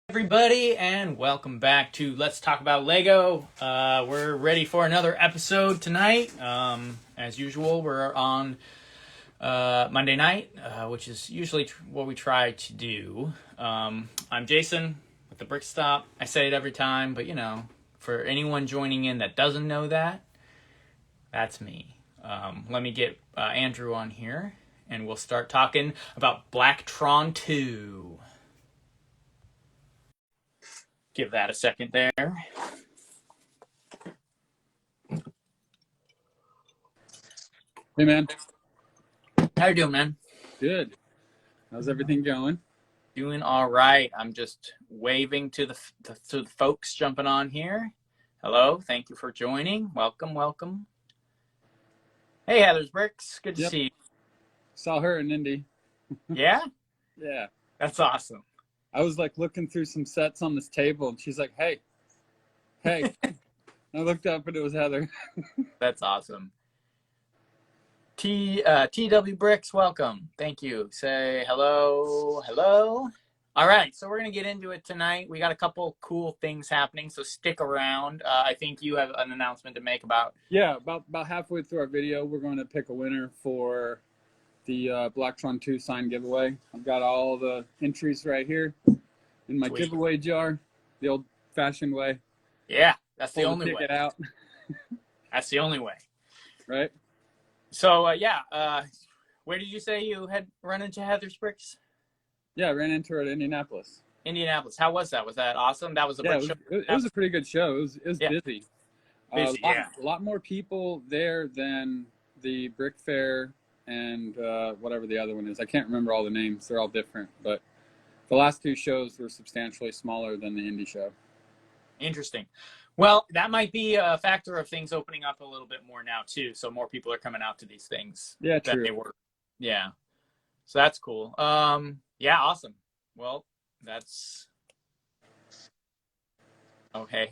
Everybody, and welcome back to Let's Talk About Lego. We're ready for another episode tonight. As usual, we're on Monday night, which is usually what we try to do. I'm Jason with the Brick Stop. I say it every time, but for anyone joining in that doesn't know that, that's me. Let me get Andrew on here, and we'll start talking about Blacktron 2. Give that a second there. Hey, man. How you doing, man? Good. How's everything going? Doing all right. I'm just waving to the folks jumping on here. Hello. Thank you for joining. Welcome, welcome. Hey, Heather's Bricks. Good to see you. Saw her in Indy. Yeah? Yeah. That's awesome. I was like looking through some sets on this table, and she's like, hey. I looked up, and it was Heather. That's awesome. TW Bricks, welcome. Thank you. Say hello. Hello. All right, so we're going to get into it tonight. We got a couple cool things happening, so stick around. I think you have an announcement to make about... Yeah, about halfway through our video, we're going to pick a winner for the Blacktron 2 sign giveaway. I've got all the entries right here in my giveaway jar, the old-fashioned way. Yeah, that's the only way. Pick it out. That's the only way. Right? So, where did you say you had run into Heather's Bricks? Yeah, I ran into her at Indianapolis. Indianapolis. How was that? Was that awesome? That was a brick show? It was a pretty good show. It was busy. Busy, a lot more people there than the Brick Fair and whatever the other one is. I can't remember all the names. They're all different. But the last two shows were substantially smaller than the Indy show. Interesting. Well, that might be a factor of things opening up a little bit more now, too. So more people are coming out to these things. Yeah, than true. They were. Yeah. So that's cool. Yeah, awesome. Well, that's... Okay.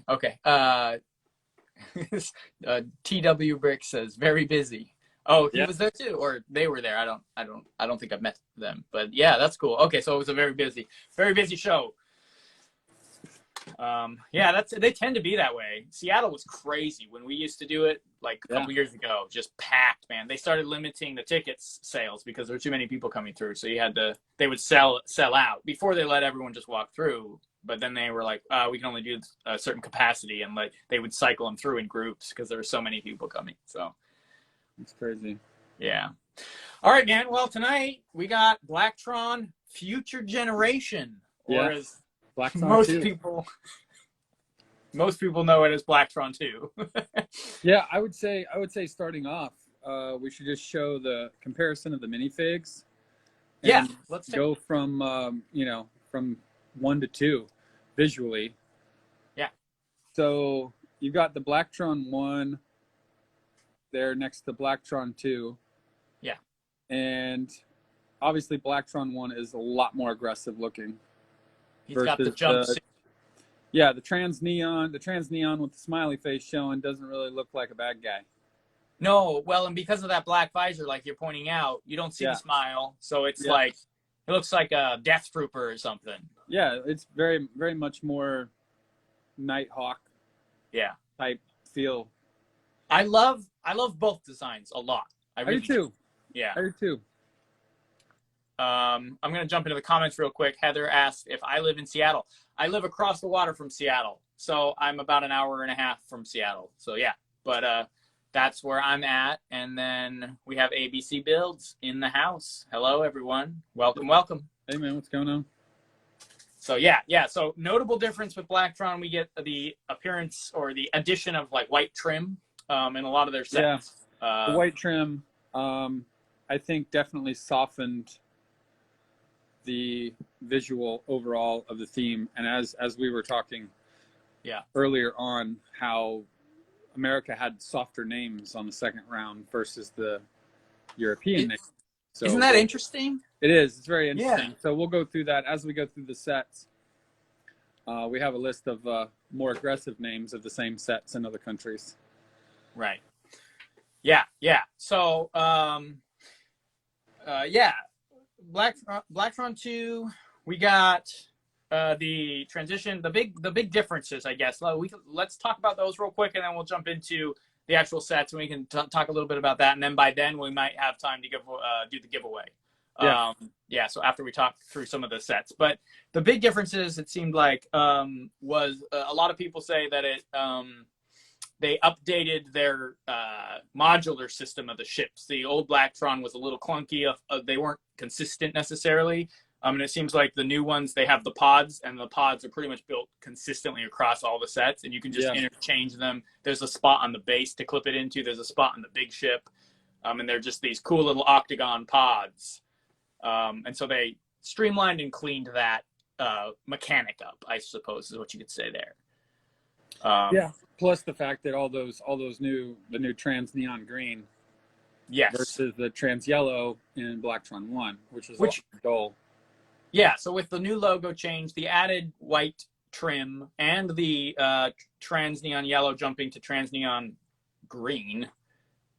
TW Brick says very busy. Oh, he was there too, or they were there. I don't think I've met them, but yeah, that's cool. Okay, so it was a very busy show. They tend to be that way. Seattle was crazy when we used to do it like a couple years ago, just packed, man. They started limiting the tickets sales because there were too many people coming through. So they would sell out before they let everyone just walk through. But then they were like, we can only do a certain capacity, and like they would cycle them through in groups because there were so many people coming. So it's crazy. Yeah. All right, man. Well, tonight we got Blacktron Future Generation, or as Blacktron most people know it as Blacktron 2. Yeah, I would say starting off, we should just show the comparison of the minifigs. Yeah, let's go from from 1 to 2 visually. Yeah. So you've got the Blacktron 1 there next to Blacktron 2. Yeah. And obviously Blacktron 1 is a lot more aggressive looking. He's got the jumpsuit. Yeah, the trans neon with the smiley face showing doesn't really look like a bad guy. No, well, and because of that black visor, like you're pointing out, you don't see the smile, so it's like it looks like a Death Trooper or something. Yeah, it's very, very much more Nighthawk. Type feel. I love both designs a lot. I do too. Yeah, I do too. I'm going to jump into the comments real quick. Heather asked if I live in Seattle. I live across the water from Seattle, so I'm about an hour and a half from Seattle. So yeah, but that's where I'm at. And then we have ABC Builds in the house. Hello, everyone. Welcome. Hey, man, what's going on? So yeah. So notable difference with Blacktron, we get the appearance or the addition of like white trim in a lot of their sets. Yeah, the white trim, I think definitely softened the visual overall of the theme. And as we were talking earlier on, how America had softer names on the second round versus the European names. So isn't that interesting? It is. It's very interesting. Yeah. So we'll go through that as we go through the sets. We have a list of more aggressive names of the same sets in other countries. Right. Yeah. So, Blacktron 2, we got the transition, the big differences, I guess. Let's talk about those real quick, and then we'll jump into the actual sets, and we can talk a little bit about that. And then by then, we might have time to do the giveaway. Yeah. So after we talk through some of the sets, but the big differences, it seemed like, was a lot of people say that they updated their modular system of the ships. The old Blacktron was a little clunky. They weren't consistent necessarily. And it seems like the new ones, they have the pods, and the pods are pretty much built consistently across all the sets, and you can just interchange them. There's a spot on the base to clip it into. There's a spot on the big ship. And they're just these cool little octagon pods. And so they streamlined and cleaned that mechanic up, I suppose, is what you could say there. Plus the fact that the new trans neon green, versus the trans yellow in Blacktron 1, which is dull. Yeah, so with the new logo change, the added white trim, and the trans neon yellow jumping to trans neon green.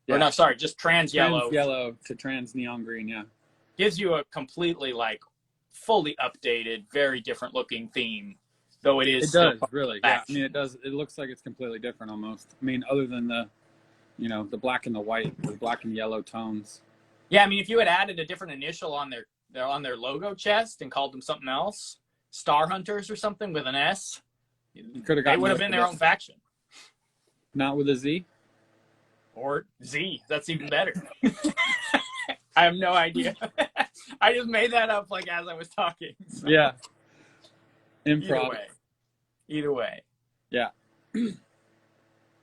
Yeah. Or no, sorry, just trans yellow. Trans yellow to trans neon green, yeah. Gives you a completely, fully updated, very different looking theme. Though it is. It does, really. Yeah, I mean, it does. It looks like it's completely different almost. I mean, other than the black and the white, the black and yellow tones. Yeah, I mean, if you had added a different initial on their logo chest and called them something else, Star Hunters or something with an S, they would have been their own faction. Not with a Z? Or Z. That's even better. I have no idea. I just made that up as I was talking. So. Yeah. Improv. Either way. Yeah.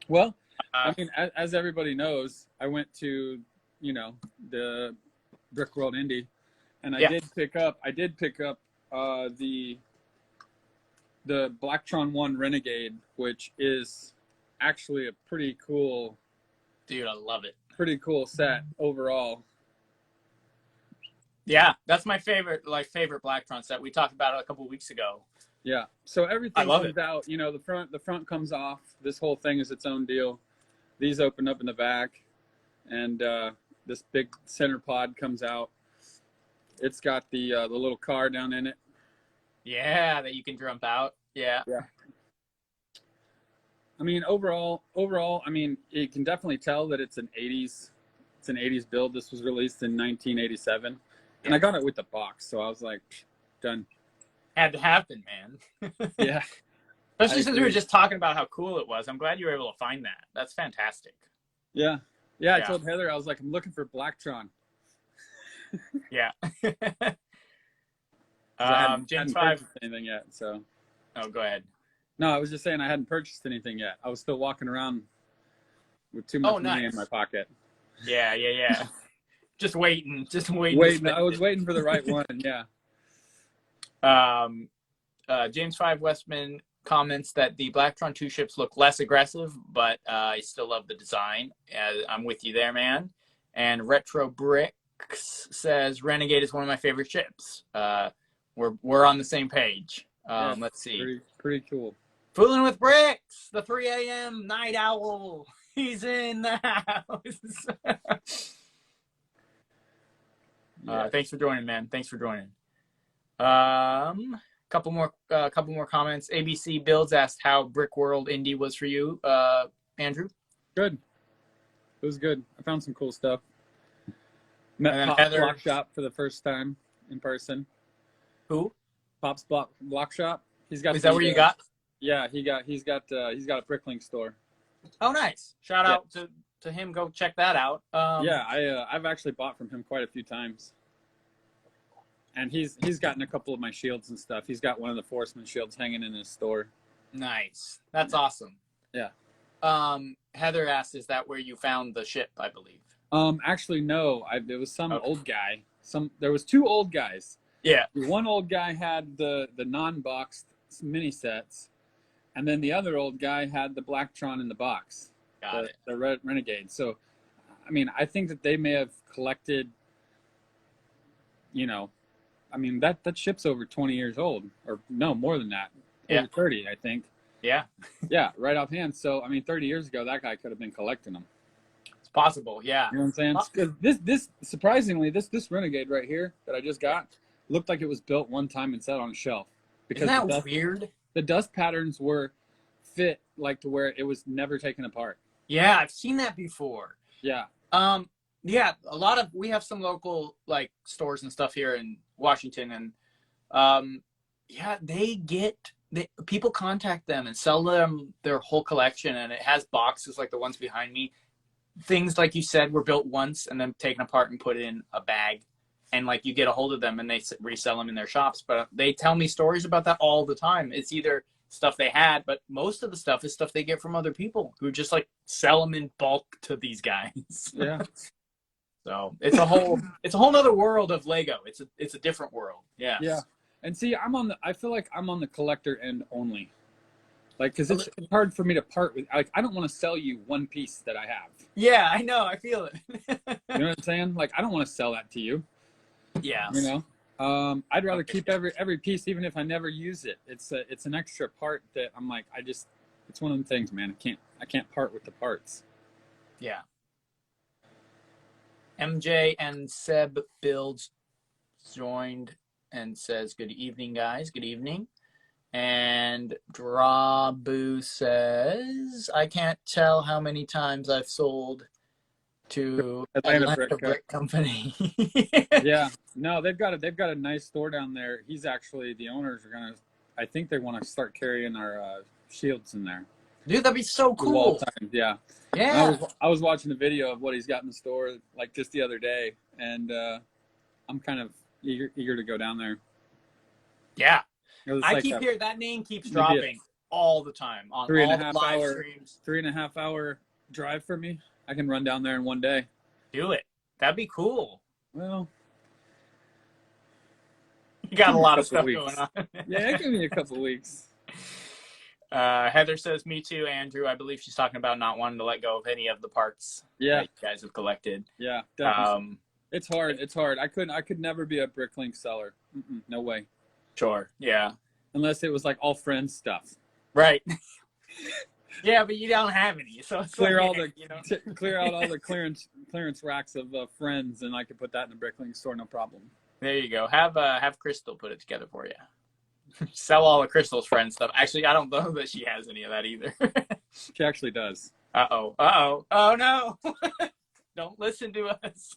Well, I mean, as everybody knows, I went to, the Brick World Indy, and I did pick up the Blacktron 1 Renegade, which is actually a pretty cool. Dude, I love it. Pretty cool set overall. Yeah, that's my favorite Blacktron set. We talked about it a couple of weeks ago. Yeah, so everything comes out. The front comes off. This whole thing is its own deal. These open up in the back, and this big center pod comes out. It's got the little car down in it. Yeah, that you can jump out. Yeah. Yeah. I mean, overall, I mean, you can definitely tell that it's an 80s build. This was released in 1987, and I got it with the box, so I was like, done. Had to happen, man. Yeah. Especially since we were just talking about how cool it was. I'm glad you were able to find that. That's fantastic. Yeah. Yeah, I told Heather, I was like, I'm looking for Blacktron. Yeah. I Gen hadn't 5. purchased anything yet, so. Oh, go ahead. No, I was just saying I hadn't purchased anything yet. I was still walking around with too much money in my pocket. Yeah. Just waiting. I was waiting for the right one, yeah. James 5 Westman comments that the Blacktron 2 ships look less aggressive, but I still love the design. I'm with you there, man. And Retro Bricks says Renegade is one of my favorite ships. We're on the same page. Let's see. Pretty cool. Fooling with Bricks, the 3 a.m. night owl. He's in the house. Thanks for joining, man. Thanks for joining. Couple more comments. ABC Builds asked how Brick World Indy was for you, Andrew. Good. It was good. I found some cool stuff. Met Pop's Block Shop for the first time in person. Who? Pop's Block Shop. He's got. Is that where you got? Yeah, he's got a Bricklink store. Oh, nice! Shout out to him. Go check that out. I've actually bought from him quite a few times. And he's gotten a couple of my shields and stuff. He's got one of the Forceman shields hanging in his store. Nice. That's awesome. Yeah. Heather asked, is that where you found the ship, I believe? Actually, no. There was some old guy. There was two old guys. Yeah. One old guy had the non-boxed mini sets, and then the other old guy had the Blacktron in the box. The Renegade. So, I mean, I think that they may have collected, I mean, that ship's over 20 years old, or no, more than that. Over 30, I think. Yeah. Yeah, right offhand. So, I mean, 30 years ago, that guy could have been collecting them. It's possible, yeah. You know what I'm saying? Because this surprisingly, this Renegade right here that I just got looked like it was built one time and sat on a shelf. Isn't because that weird? the dust patterns were fit like to where it was never taken apart. Yeah, I've seen that before. Yeah. Yeah, we have some local like stores and stuff here in Washington, and yeah, people contact them and sell them their whole collection, and it has boxes like the ones behind me. Things like you said were built once and then taken apart and put in a bag, and like you get a hold of them and they resell them in their shops. But they tell me stories about that all the time. It's either stuff they had, but most of the stuff is stuff they get from other people who just like sell them in bulk to these guys. Yeah. So it's a whole nother world of Lego. It's a different world. Yeah. Yeah. And see, I feel like I'm on the collector end only. Like, because it's hard for me to part with. Like, I don't want to sell you one piece that I have. Yeah, I know. I feel it. You know what I'm saying? Like, I don't want to sell that to you. Yeah. You know, I'd rather keep every piece, even if I never use it. It's an extra part that I'm like, it's one of the things, man. I can't part with the parts. Yeah. MJ and Seb Builds joined and says, "Good evening, guys. Good evening." And Drabu says, "I can't tell how many times I've sold to Atlanta Brick Company." Yeah, no, they've got a nice store down there. He's actually, the owners are I think they want to start carrying our shields in there. Dude, that'd be so cool. Yeah. Yeah. I was watching a video of what he's got in the store like just the other day, and I'm kind of eager to go down there. Yeah. I keep hearing that name keeps dropping all the time on all the live streams. 3.5 hour drive for me. I can run down there in one day. Do it. That'd be cool. Well, you got a lot of stuff going on. Yeah, it can be a couple weeks. Heather says, "Me too, Andrew." I believe she's talking about not wanting to let go of any of the parts that you guys have collected. Yeah, definitely. It's hard. It's hard. I could never be a Bricklink seller. No way. Sure. Yeah. Unless it was like all friends stuff. Right. Yeah, but you don't have any, so it's clear out all the clearance racks of friends, and I could put that in a Bricklink store, no problem. There you go. Have Crystal put it together for you. Sell all of Crystal's friend stuff. Actually, I don't know that she has any of that either. She actually does. Uh-oh. Oh, no. Don't listen to us.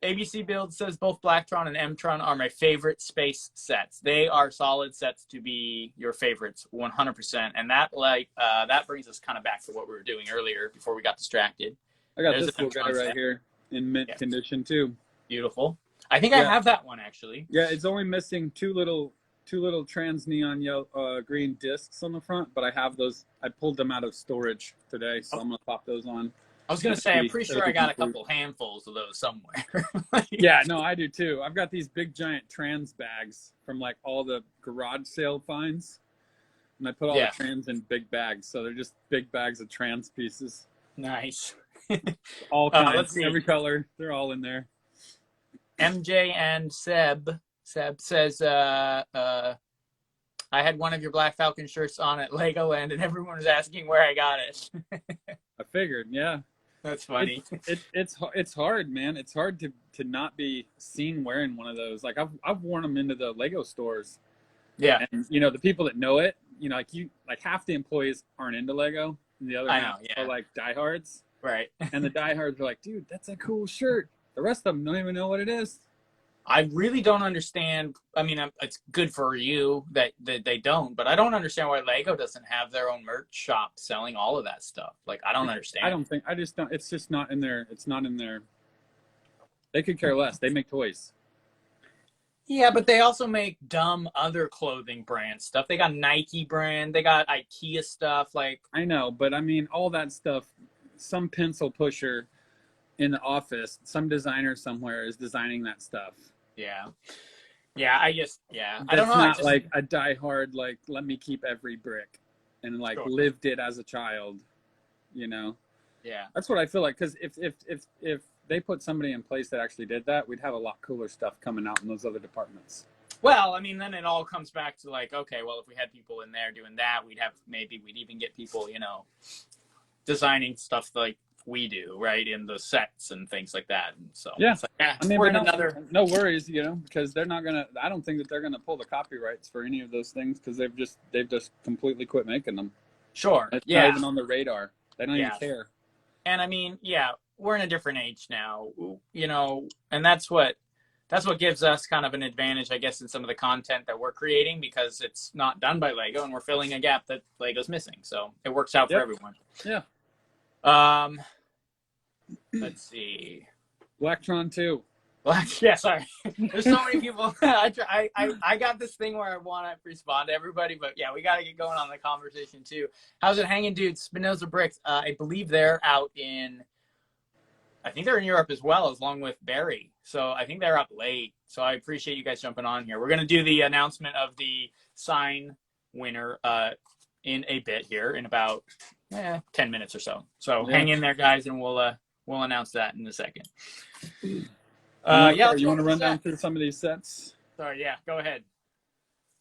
ABC Build says, "Both Blacktron and M-Tron are my favorite space sets. They are solid sets to be your favorites, 100%. And that brings us kind of back to what we were doing earlier before we got distracted. I got this little guy right here in mint condition too. Beautiful. I think I have that one actually. Yeah, it's only missing two little trans neon yellow green discs on the front, but I have those. I pulled them out of storage today, so I'm gonna pop those on. I was gonna say, I'm pretty sure I got a couple handfuls of those somewhere. Yeah, no, I do too. I've got these big giant trans bags from like all the garage sale finds, and I put all the trans in big bags, so they're just big bags of trans pieces. Nice. All kinds, every color, they're all in there. MJ and Seb says, "I had one of your Black Falcon shirts on at Legoland, and everyone was asking where I got it." I figured, yeah. That's funny. It's hard, man. It's hard to not be seen wearing one of those. Like I've worn them into the Lego stores. Yeah. And the people that know it, like half the employees aren't into Lego, and the other half are like diehards. Right. And the diehards are like, "Dude, that's a cool shirt." The rest of them don't even know what it is. I really don't understand. I mean, it's good for you that they don't, but I don't understand why Lego doesn't have their own merch shop selling all of that stuff. Like, I don't understand. I just don't. It's just not in there. It's not in there. They could care less. They make toys. Yeah, but they also make dumb other clothing brand stuff. They got Nike brand. They got IKEA stuff. Like, I know, but I mean, all that stuff. Some pencil pusher in the office, some designer somewhere is designing that stuff. Yeah. I don't know. It's not like a diehard, like, let me keep every brick and like lived it as a child, Yeah. That's what I feel like. Cause if they put somebody in place that actually did that, we'd have a lot cooler stuff coming out in those other departments. Well, I mean, then it all comes back to like, okay, well, if we had people in there doing that, we'd even get people, designing stuff like we do, right, in the sets and things like that. And so yeah, it's like, yeah, I mean, we're in another. no worries, because they're not gonna. I don't think that they're gonna pull the copyrights for any of those things because they've just completely quit making them. Sure. It's Yeah. not even on the radar. They don't even care. And I mean, yeah, we're in a different age now, and that's what gives us kind of an advantage, I guess, in some of the content that we're creating because it's not done by Lego and we're filling a gap that Lego's missing. So it works out for everyone. Yeah. Let's see. Blacktron 2. Yeah, sorry. There's so many people. I got this thing where I want to respond to everybody, but yeah, we got to get going on the conversation too. How's it hanging, dude? Spinoza Bricks. I believe they're out in. I think they're in Europe as well, along with Barry. So I think they're up late. So I appreciate you guys jumping on here. We're gonna do the announcement of the sign winner in a bit here in about 10 minutes or so. So hang in there, guys, and we'll announce that in a second. You want to run down through some of these sets? Sorry, yeah, go ahead.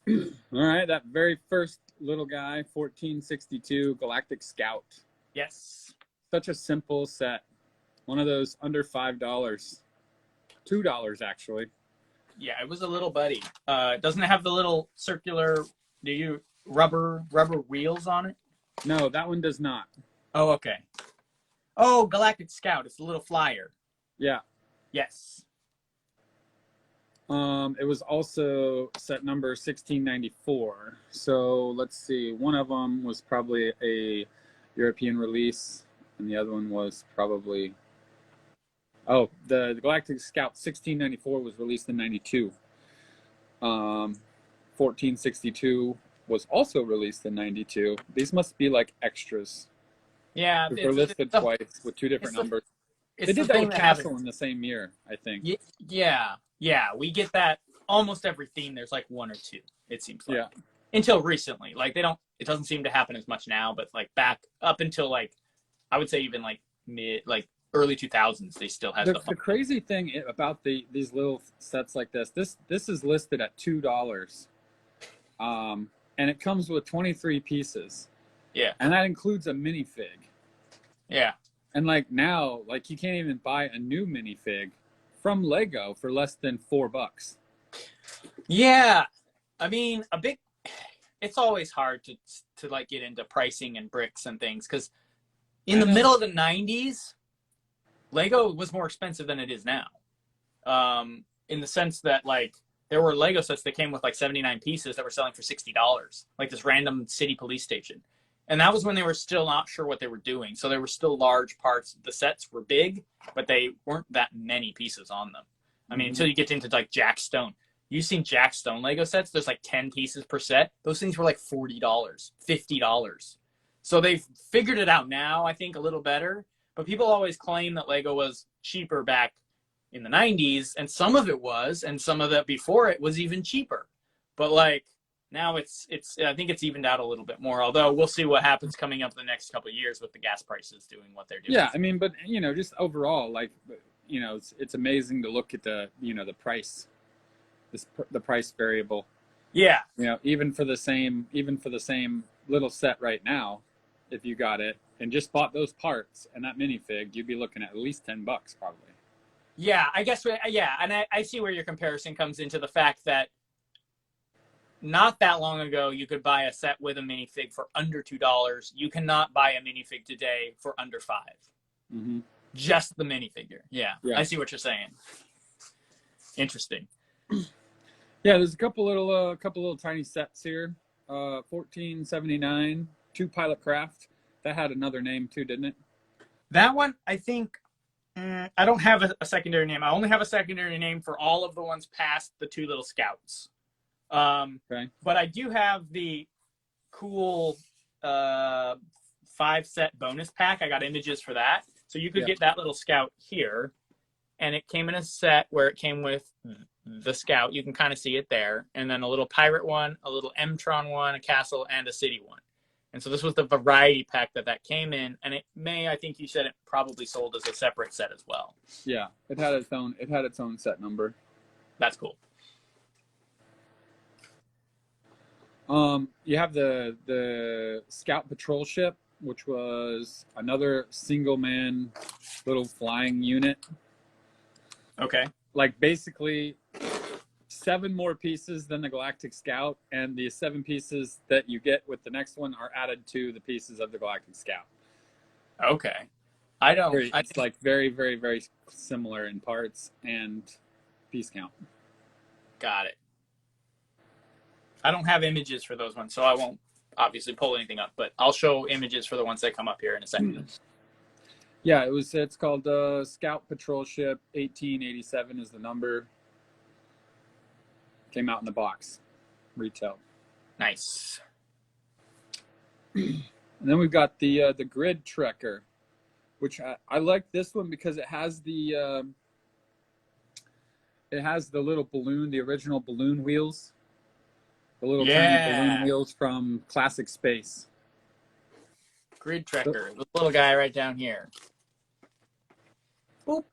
All right, that very first little guy, 1462 Galactic Scout. Yes. Such a simple set. One of those under $5. $2, actually. Yeah, it was a little buddy. Doesn't it have the little circular, rubber wheels on it? No, that one does not. Oh, okay. Oh, Galactic Scout. It's a little flyer. Yeah. Yes. It was also set number 1694. So let's see. One of them was probably a European release, and the other one was probably. Oh, the Galactic Scout 1694 was released in 92. 1462 was also released in 92. These must be like extras. Yeah. They're listed twice with two different numbers. They did that with Castle in the same year, I think. Yeah. We get that almost every theme. There's like one or two, it seems like. Yeah. Until recently. Like it doesn't seem to happen as much now, but like back up until like, I would say even like early 2000s, they still had the crazy thing about these little sets like this is listed at $2. And it comes with 23 pieces. Yeah. And that includes a minifig. Yeah. And like now, like you can't even buy a new minifig from Lego for less than $4. Yeah. I mean, it's always hard to like get into pricing and bricks and things because in the middle of the 90s, Lego was more expensive than it is now. In the sense that like there were Lego sets that came with like 79 pieces that were selling for $60, like this random city police station. And that was when they were still not sure what they were doing. So there were still large parts. The sets were big, but they weren't that many pieces on them. I mean, until you get into like Jack Stone. You've seen Jack Stone Lego sets? There's like 10 pieces per set. Those things were like $40, $50. So they've figured it out now, I think, a little better. But people always claim that Lego was cheaper back in the 90s, and some of it was, and some of that before it was even cheaper. But like now it's I think it's evened out a little bit more, although we'll see what happens coming up the next couple of years with the gas prices doing what they're doing. Yeah, I mean, but just overall, like, it's amazing to look at the price, the price variable. Yeah. Even for the same little set right now, if you got it and just bought those parts and that minifig, you'd be looking at least $10 probably. Yeah, I guess. Yeah, and I see where your comparison comes into the fact that not that long ago, you could buy a set with a minifig for under $2. You cannot buy a minifig today for under $5. Mm-hmm. Just the minifigure. Yeah, I see what you're saying. Interesting. Yeah, there's a couple little tiny sets here. 1479, 2 Pilot Craft. That had another name too, didn't it? That one, I think. I don't have a secondary name. I only have a secondary name for all of the ones past the 2 little scouts. Okay. But I do have the cool 5-set bonus pack. I got images for that. So you could get that little scout here. And it came in a set where it came with the scout. You can kind of see it there. And then a little pirate one, a little M-Tron one, a castle, and a city one. And so this was the variety pack that came in. And I think you said it probably sold as a separate set as well. Yeah, it had its own set number. That's cool. You have the Scout Patrol ship. which was another single man little flying unit. Okay. Like basically 7 more pieces than the Galactic Scout, and the 7 pieces that you get with the next one are added to the pieces of the Galactic Scout. Okay. It's like very, very, very similar in parts and piece count. Got it. I don't have images for those ones, so I won't obviously pull anything up, but I'll show images for the ones that come up here in a second. Yeah, it's called Scout Patrol Ship 1887 is the number. Came out in the box, retail. Nice. And then we've got the Grid Trekker, which I like this one because it has the little balloon, the original balloon wheels, the little tiny balloon wheels from Classic Space. Grid Trekker, the little guy right down here. Boop.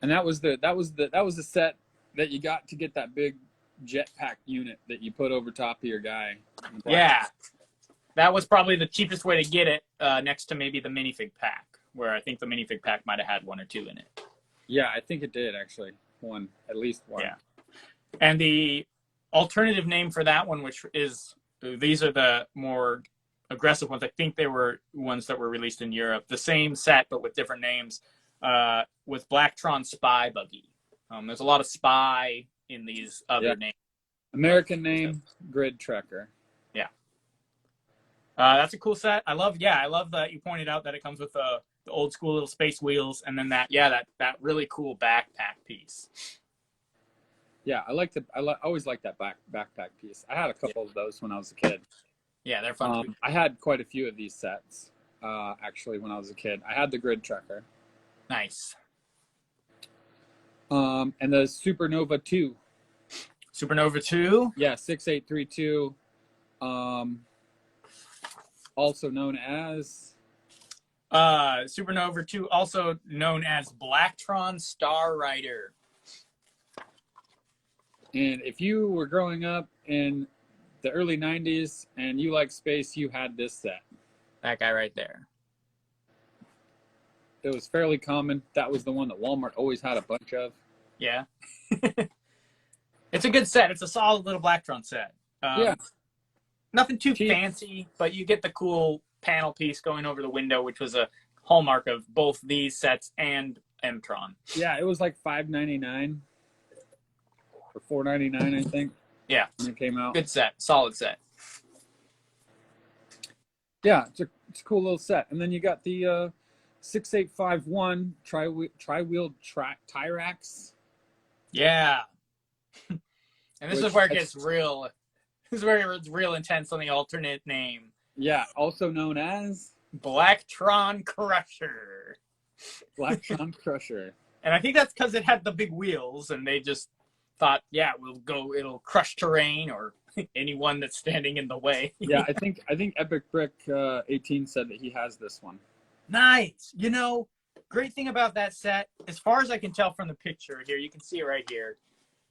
And that was the set that you got to get that big jetpack unit that you put over top of your guy. Yeah. That was probably the cheapest way to get it, next to maybe the minifig pack, where I think the minifig pack might have had 1 or 2 in it. Yeah, I think it did actually. At least one. Yeah. And the alternative name for that one, which is, these are the more aggressive ones. I think they were ones that were released in Europe. The same set, but with different names, with Blacktron Spy Buggy. There's a lot of spy in these other names. American name, Grid Trekker. Yeah. That's a cool set. I love that you pointed out that it comes with the old school little space wheels, and then that really cool backpack piece. Yeah, I always liked that backpack piece. I had a couple of those when I was a kid. Yeah, they're fun. I had quite a few of these sets, actually, when I was a kid. I had the Grid Trekker. Nice. And the Supernova 2. Supernova 2? Yeah, 6832. Also known as... Supernova 2, also known as Blacktron Star Rider. And if you were growing up in the early 90s and you like space, you had this set. That guy right there. It was fairly common. That was the one that Walmart always had a bunch of. Yeah. It's a good set. It's a solid little Blacktron set. Yeah. Nothing too fancy, but you get the cool panel piece going over the window, which was a hallmark of both these sets and M-Tron. Yeah, it was like $5.99 or $4.99, I think. Yeah. When it came out. Good set. Solid set. Yeah, it's a cool little set. And then you got the 6851 tri-wheel Tyrax. Yeah. And this is where it gets real. This is where it's real intense on the alternate name. Yeah, also known as Blacktron Crusher. Blacktron Crusher. And I think that's because it had the big wheels, and they just thought, yeah, it'll crush terrain or anyone that's standing in the way. Yeah, I think Epic Brick 18 said that he has this one. Nice. You know, great thing about that set, as far as I can tell from the picture here, you can see it right here.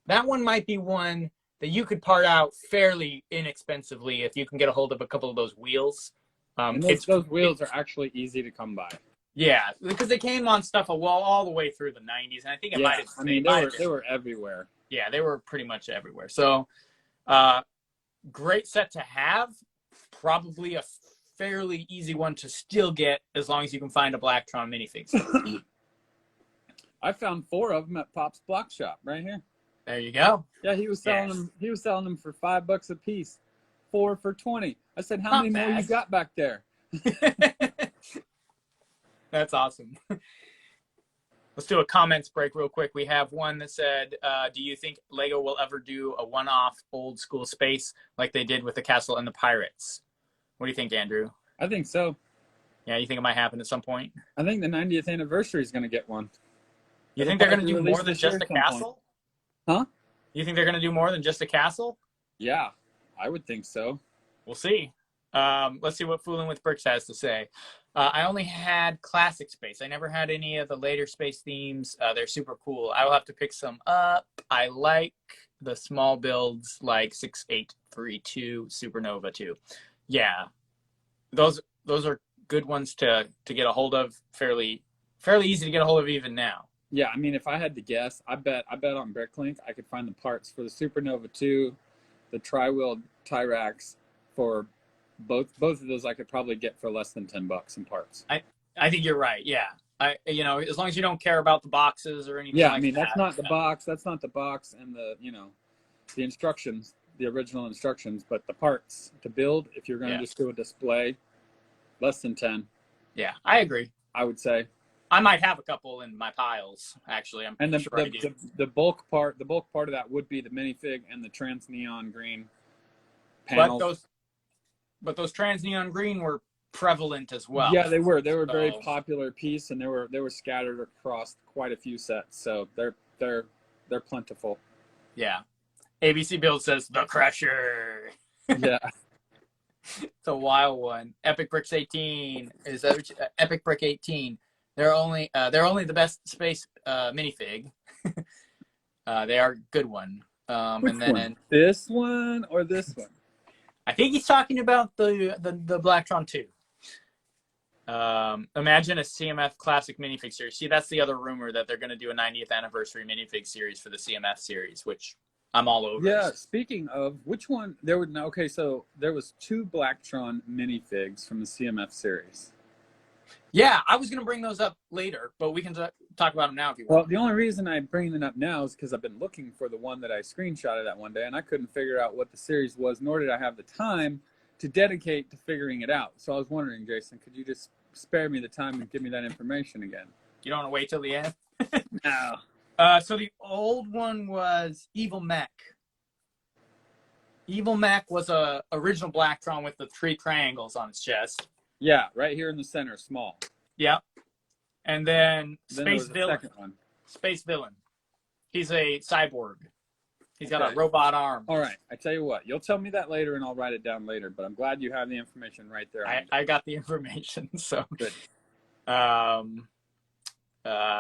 That one might be one that you could part out fairly inexpensively if you can get a hold of a couple of those wheels. And those wheels are actually easy to come by. Yeah, because they came on stuff all the way through the 90s, and I think it might have. I mean, they were everywhere. Yeah, they were pretty much everywhere. So, great set to have. Probably a fairly easy one to still get as long as you can find a Blacktron minifig. I found 4 of them at Pop's Block Shop right here. There you go. Yeah, he was selling them. He was selling them for $5 a piece, 4 for $20. I said, "How many more you got back there?" That's awesome. Let's do a comments break real quick. We have one that said, do you think LEGO will ever do a one-off old school space like they did with the Castle and the Pirates? What do you think, Andrew? I think so. Yeah, you think it might happen at some point? I think the 90th anniversary is going to get one. You think they're going to do more than just a castle? Huh? You think they're going to do more than just a castle? Yeah, I would think so. We'll see. Let's see what Fooling with Bricks has to say. I only had classic space. I never had any of the later space themes. They're super cool. I will have to pick some up. I like the small builds like 6832 Supernova 2. Yeah. Those those are good ones to get a hold of. Fairly easy to get a hold of even now. Yeah, I mean, if I had to guess, I bet on Bricklink I could find the parts for the Supernova 2, the tri-wheel Tyrax. For both of those, I could probably get for less than $10 in parts. I think you're right. Yeah, as long as you don't care about the boxes or anything. Yeah, like I mean, that. that's not the box. That's not the box and the the instructions, the original instructions, but the parts to build. If you're going to just do a display, less than 10. Yeah, I agree. I would say. I might have a couple in my piles, actually. I'm sure I do. The bulk part of that would be the minifig and the trans neon green panels. But those trans neon green were prevalent as well. Yeah, they were. They were a very popular piece, and they were scattered across quite a few sets. So they're plentiful. Yeah. ABC Build says the Crusher. Yeah. It's a wild one. Epic Bricks 18 is that Epic Brick 18. They're only the best space minifig. They are a good one. Which one? This one or this one? I think he's talking about the Blacktron 2. Imagine a CMF Classic minifig series. See, that's the other rumor that they're going to do a 90th anniversary minifig series for the CMF series, which I'm all over. Yeah. Speaking of which one, so there was 2 Blacktron minifigs from the CMF series. Yeah, I was going to bring those up later, but we can talk about them now if you want. Well, the only reason I'm bringing them up now is because I've been looking for the one that I screenshotted that one day, and I couldn't figure out what the series was, nor did I have the time to dedicate to figuring it out. So I was wondering, Jason, could you just spare me the time and give me that information again? You don't want to wait till the end? No. So the old one was Evil Mech. Evil Mech was a original Blacktron with the 3 triangles on its chest. Yeah, right here in the center, small. Yep. And then Space Villain. Second one. Space Villain. He's a cyborg. He's got a robot arm. All right. I tell you what, you'll tell me that later and I'll write it down later, but I'm glad you have the information right there. I got the information, so. Good.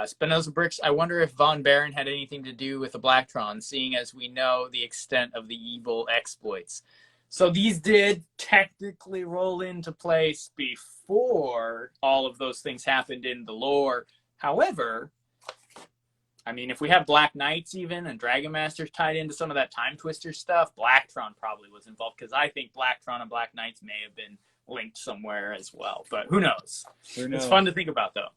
Spinoza Bricks, I wonder if Von Baron had anything to do with the Blacktron, seeing as we know the extent of the evil exploits. So these did technically roll into place before all of those things happened in the lore. However, I mean, if we have Black Knights even and Dragon Masters tied into some of that Time Twister stuff, Blacktron probably was involved, because I think Blacktron and Black Knights may have been linked somewhere as well. But who knows? It's fun to think about, though.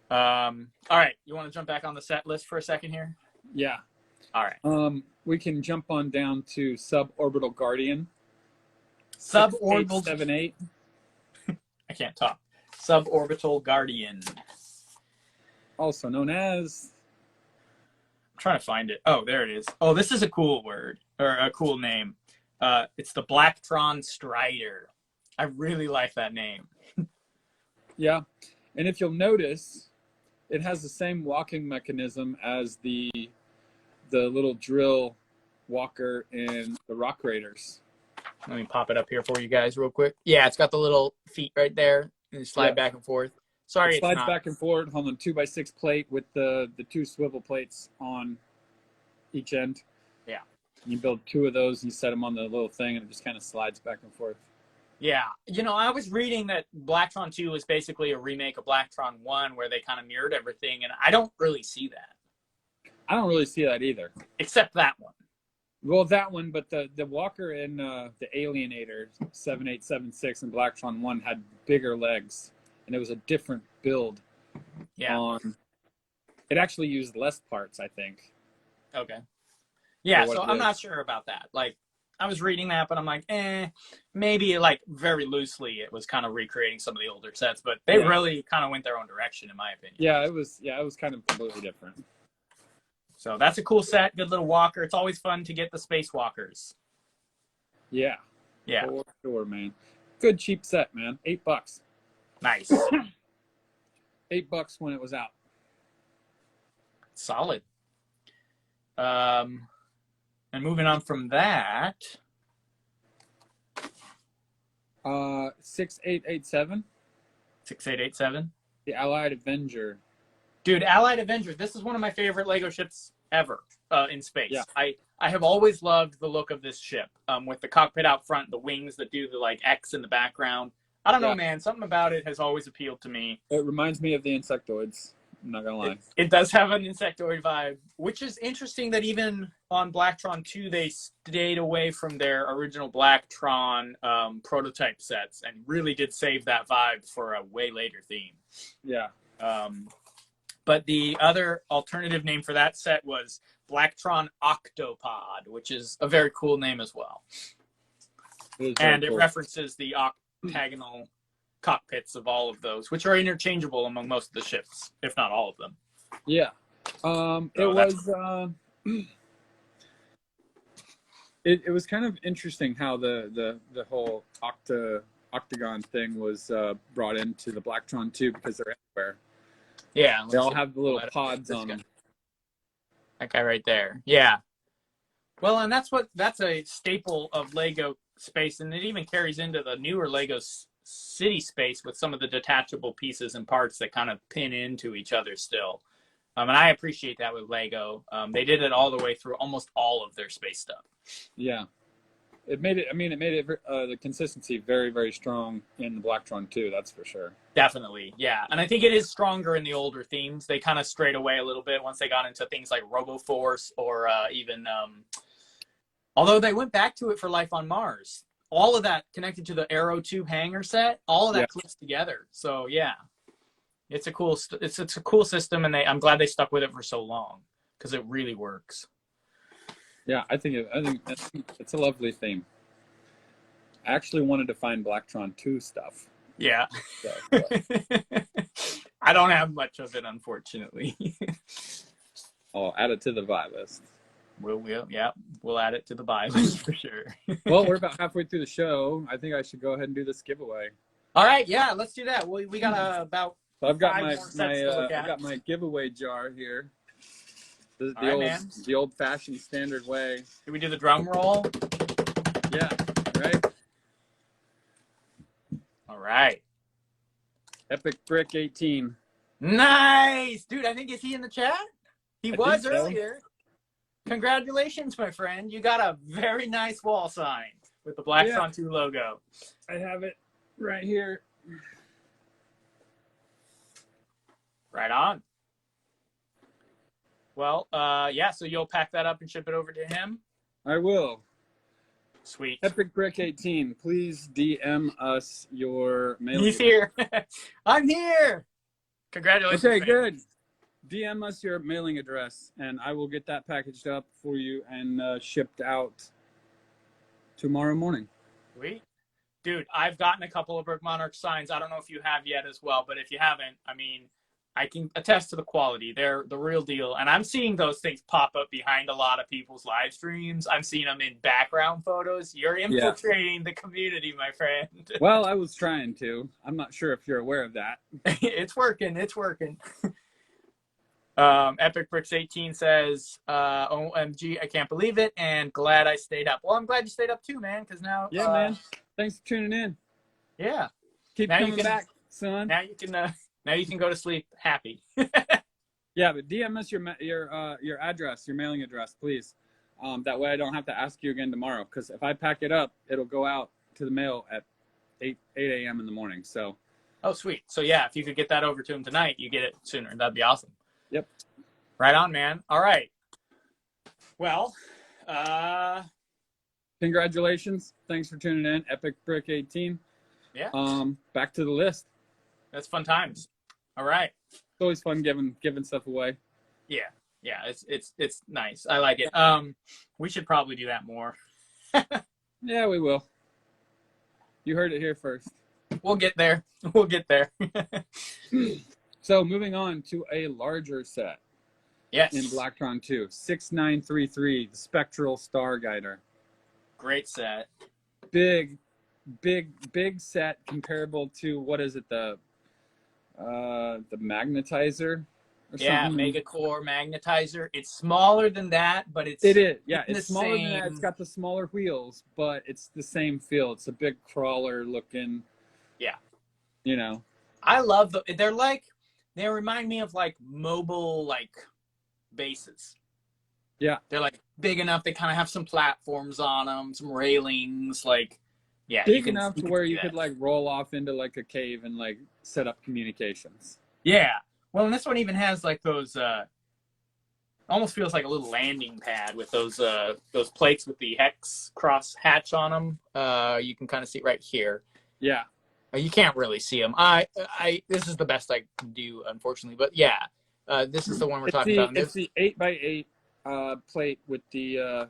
All right, you want to jump back on the set list for a second here? Yeah. All right. We can jump on down to Suborbital Guardian. Suborbital 78. I can't talk. Suborbital Guardian. Also known as. I'm trying to find it. Oh, there it is. Oh, this is a cool word, or a cool name. It's the Blacktron Strider. I really like that name. Yeah. And if you'll notice, it has the same walking mechanism as the little drill walker in the Rock Raiders. Let me pop it up here for you guys real quick. Yeah, it's got the little feet right there, and you slide back and forth. Sorry, it slides back and forth on the 2x6 plate with the 2 swivel plates on each end. Yeah. You build 2 of those, and you set them on the little thing, and it just kind of slides back and forth. Yeah. I was reading that Blacktron 2 was basically a remake of Blacktron 1 where they kind of mirrored everything, and I don't really see that. I don't really see that either. Except that one. Well, that one, but the walker in the Alienator 7876 and Blacktron 1 had bigger legs, and it was a different build. Yeah. It actually used less parts, I think. Okay. Yeah, so I'm not sure about that. Like, I was reading that, but I'm like, maybe like very loosely it was kind of recreating some of the older sets, but they really kind of went their own direction, in my opinion. Yeah, it was kind of completely different. So that's a cool set, good little walker. It's always fun to get the space walkers. Yeah. Yeah. For sure, man. Good cheap set, man. $8. Nice. $8 when it was out. Solid. And moving on from that. 6887. 6887. The Allied Avenger. Dude, Allied Avenger, this is one of my favorite Lego ships ever in space. Yeah. I have always loved the look of this ship with the cockpit out front, the wings that do the like X in the background. I don't know, Yeah. man. Something about it has always appealed to me. It reminds me of the Insectoids. I'm not gonna lie. It does have an insectoid vibe, which is interesting that even on Blacktron 2, they stayed away from their original Blacktron prototype sets and really did save that vibe for a way later theme. Yeah. But the other alternative name for that set was Blacktron Octopod, which is a very cool name as well. It references the octagonal cockpits of all of those, which are interchangeable among most of the ships, if not all of them. Yeah. It was kind of interesting how the whole octagon thing was brought into the Blacktron 2 because they're everywhere. Yeah. They all have the little pods on them. That guy right there. Yeah. Well, and that's a staple of Lego space, and it even carries into the newer Lego city space with some of the detachable pieces and parts that kind of pin into each other still. And I appreciate that with Lego. They did it all the way through almost all of their space stuff. Yeah. It made it the consistency very, very strong in the Blacktron 2, that's for sure. Definitely, yeah. And I think it is stronger in the older themes. They kind of strayed away a little bit once they got into things like RoboForce or even... although they went back to it for Life on Mars. All of that connected to the Aero 2 hangar set, all of that clips together. So, yeah. It's a cool system, and I'm glad they stuck with it for so long because it really works. Yeah, I think it's a lovely theme. I actually wanted to find Blacktron 2 stuff. Yeah. So, I don't have much of it, unfortunately. I'll add it to the buy list. We'll add it to the buy list for sure. Well, we're about halfway through the show. I think I should go ahead and do this giveaway. All right, yeah, let's do that. We got about So I've got I've got my giveaway jar here. This is the old-fashioned standard way. Did we do the drum roll? Yeah, right. All right. Epic Brick 18. Nice, dude. I think is he in the chat? He was earlier. So. Congratulations, my friend. You got a very nice wall sign with the Blackstron 2 logo. I have it right here. Right on. Well, so you'll pack that up and ship it over to him? I will. Sweet. Epic Brick 18, please DM us your mail. He's here. I'm here. Congratulations. Okay, good. DM us your mailing address, and I will get that packaged up for you and shipped out tomorrow morning. Sweet. Dude, I've gotten a couple of Brick Monarch signs. I don't know if you have yet as well, but if you haven't, I mean, I can attest to the quality. They're the real deal. And I'm seeing those things pop up behind a lot of people's live streams. I'm seeing them in background photos. You're infiltrating the community, my friend. Well, I was trying to. I'm not sure if you're aware of that. It's working. It's working. Epic Bricks 18 says, OMG, I can't believe it, and glad I stayed up. Well, I'm glad you stayed up too, man, because now... Yeah, man. Thanks for tuning in. Yeah. Keep coming back, son. Now you can go to sleep happy. Yeah, but DM us your address, your mailing address, please. That way I don't have to ask you again tomorrow, because if I pack it up, it'll go out to the mail at 8 a.m. in the morning. So. Oh, sweet. So, yeah, if you could get that over to him tonight, you get it sooner. That'd be awesome. Yep. Right on, man. All right. Well, congratulations. Thanks for tuning in. Epic Brick 18. Yeah. Back to the list. That's fun times. All right. It's always fun giving stuff away. Yeah. Yeah, it's nice. I like it. We should probably do that more. Yeah, we will. You heard it here first. We'll get there. We'll get there. So moving on to a larger set. Yes. In Blacktron 2. 6933, the Spectral Star Guider. Great set. Big set comparable to, what is it, the magnetizer? Yeah, Megacore magnetizer. It's smaller than that, but it is. Yeah, it's smaller than that. It's got the smaller wheels, but it's the same feel. It's a big crawler looking. Yeah. You know. I love they remind me of like mobile bases. Yeah. They're like big enough. They kind of have some platforms on them, some railings. Like Yeah, Big enough you to can where see you that. could like roll off into like a cave and like set up communications. Yeah. Well, and this one even has like those almost feels like a little landing pad with those plates with the hex cross hatch on them. You can kind of see right here. Yeah. You can't really see them. This is the best I can do, unfortunately. But yeah, this is the one we're talking about. It's the 8x8 plate with the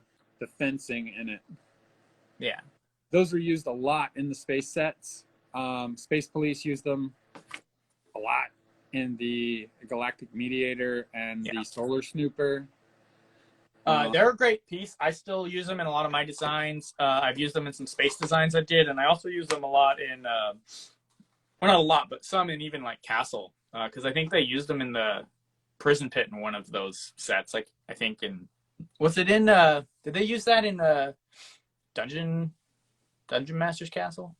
fencing in it. Yeah. Those were used a lot in the space sets. Space Police used them a lot in the Galactic Mediator and the Solar Snooper. They're a great piece. I still use them in a lot of my designs. I've used them in some space designs I did, and I also use them a lot in, well, not a lot, but some in even like Castle, because I think they used them in the prison pit in one of those sets. Like I think in, was it in? Did they use that in Dungeon Master's Castle?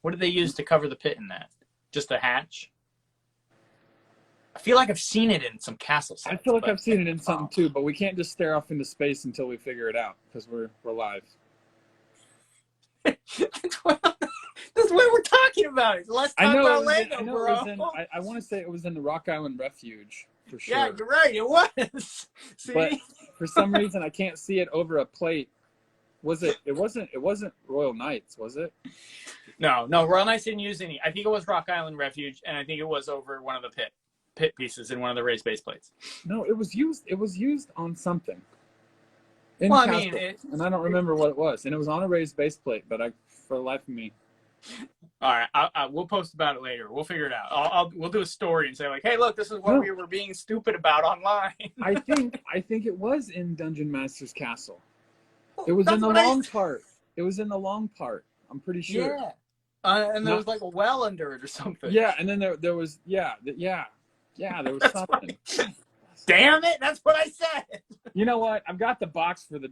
What did they use to cover the pit in that? Just a hatch? I feel like I've seen it in some castle sets. I feel like I've seen it in something too, but we can't just stare off into space until we figure it out because we're live. That's what we're talking about. Let's talk about Lego, bro. I want to say it was in the Rock Island Refuge for sure. Yeah, you're right. It was. See? But for some reason, I can't see it over a plate. Was it? It wasn't Royal Knights, was it? No. Royal Knights didn't use any. I think it was Rock Island Refuge, and I think it was over one of the pit pieces in one of the raised base plates. No, it was used. It was used on something. And I don't remember what it was, and it was on a raised base plate. But for the life of me. All right, we'll post about it later. We'll figure it out. We'll do a story and say like, hey, look, this is what we were being stupid about online. I think it was in Dungeon Master's Castle. It was in the long part. It was in the long part. I'm pretty sure. Yeah. And there was like a well under it or something. Yeah, and then there was there was something. Damn it! That's what I said. You know what? I've got the box for the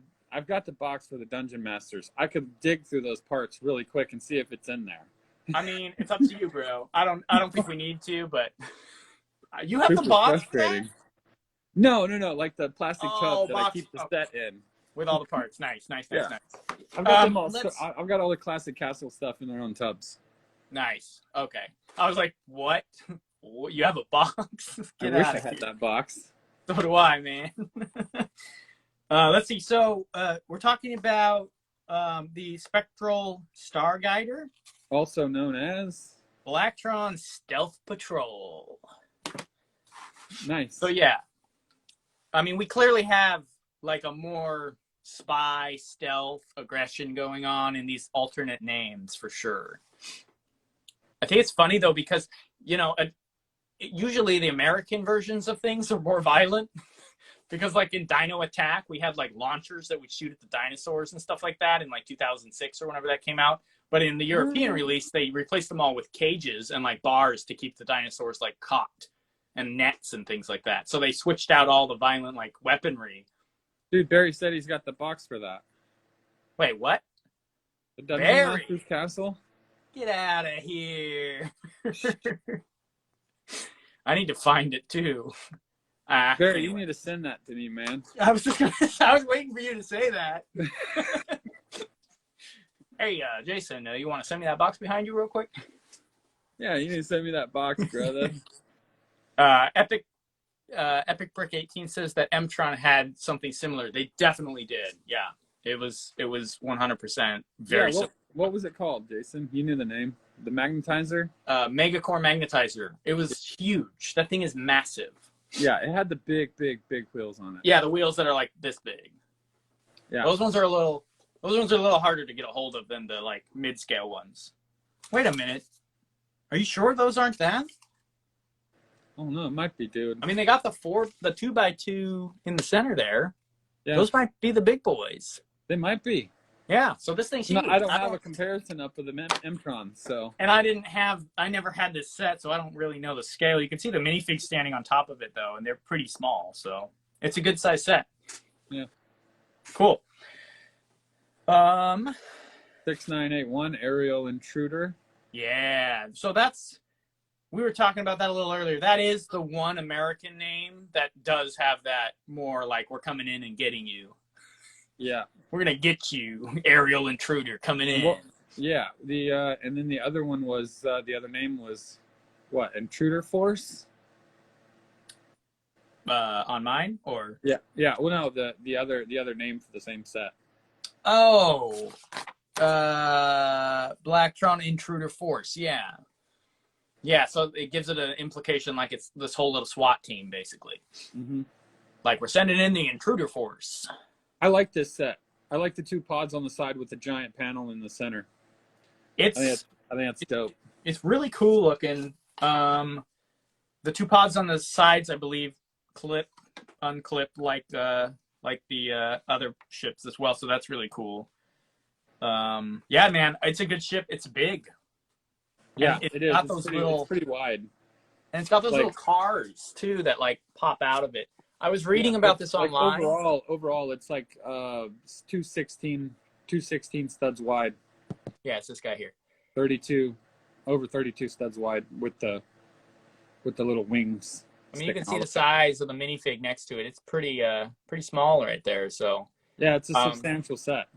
Dungeon Masters. I could dig through those parts really quick and see if it's in there. I mean, it's up to you, bro. I don't think we need to, but you have the box. Frustrating. No. Like the plastic tub that I keep the set in with all the parts. Nice. I've got them all. I've got all the classic castle stuff in their own tubs. Nice. Okay. I was like, what? You have a box? Get out of here. I wish I had that box. So do I, man. Let's see. So we're talking about the Spectral Star Guider, also known as Blacktron Stealth Patrol. Nice. So yeah, I mean, we clearly have like a more spy, stealth, aggression going on in these alternate names for sure. I think it's funny though because usually the American versions of things are more violent. Because like in Dino Attack, we had like launchers that would shoot at the dinosaurs and stuff like that in like 2006 or whenever that came out. But in the European release, they replaced them all with cages and like bars to keep the dinosaurs like caught and nets and things like that. So they switched out all the violent like weaponry. Dude, Barry said he's got the box for that. Wait, what? The Dungeon Master's Castle? Get out of here. I need to find it too. Barry, you need to send that to me, man. I was waiting for you to say that. Hey, Jason, you want to send me that box behind you real quick? Yeah, you need to send me that box, brother. Epic Brick 18 says that Mtron had something similar. They definitely did. Yeah, it was 100% very similar. What was it called, Jason? You knew the name. The magnetizer? Megacore magnetizer. It was huge. That thing is massive. Yeah, it had the big wheels on it. Yeah, the wheels that are like this big. Yeah. Those ones are a little harder to get a hold of than the like mid-scale ones. Wait a minute. Are you sure those aren't that? Oh no, it might be, dude. I mean, they got the 2x2 in the center there. Yeah. Those might be the big boys. They might be. Yeah, so this thing's huge. No, I don't have a comparison up with the Mtron, so. And I never had this set, so I don't really know the scale. You can see the minifigs standing on top of it, though, and they're pretty small, so it's a good size set. Yeah. Cool. 6981 Aerial Intruder. Yeah, so we were talking about that a little earlier. That is the one American name that does have that more like we're coming in and getting you. Yeah. We're going to get you, Aerial Intruder, coming in. Yeah, and then the other one was the other name was what? Intruder Force. On mine or Yeah, yeah. Well, no, the other name for the same set. oh, Blacktron Intruder Force. Yeah, yeah. So it gives it an implication like it's this whole little SWAT team basically. Mm-hmm. Like we're sending in the Intruder Force. I like this set. I like the two pods on the side with the giant panel in the center. I think that's dope. It's really cool looking. The two pods on the sides, I believe, unclip like the other ships as well. So that's really cool. Yeah, man, it's a good ship. It's big. Yeah, and it is. It's pretty wide. And it's got those little cars too that like pop out of it. I was reading about this online. Overall, it's like 216 studs wide. Yeah, it's this guy here. 32 studs wide with the little wings. I mean, you can see the size of the minifig next to it. It's pretty small right there. So yeah, it's a substantial set.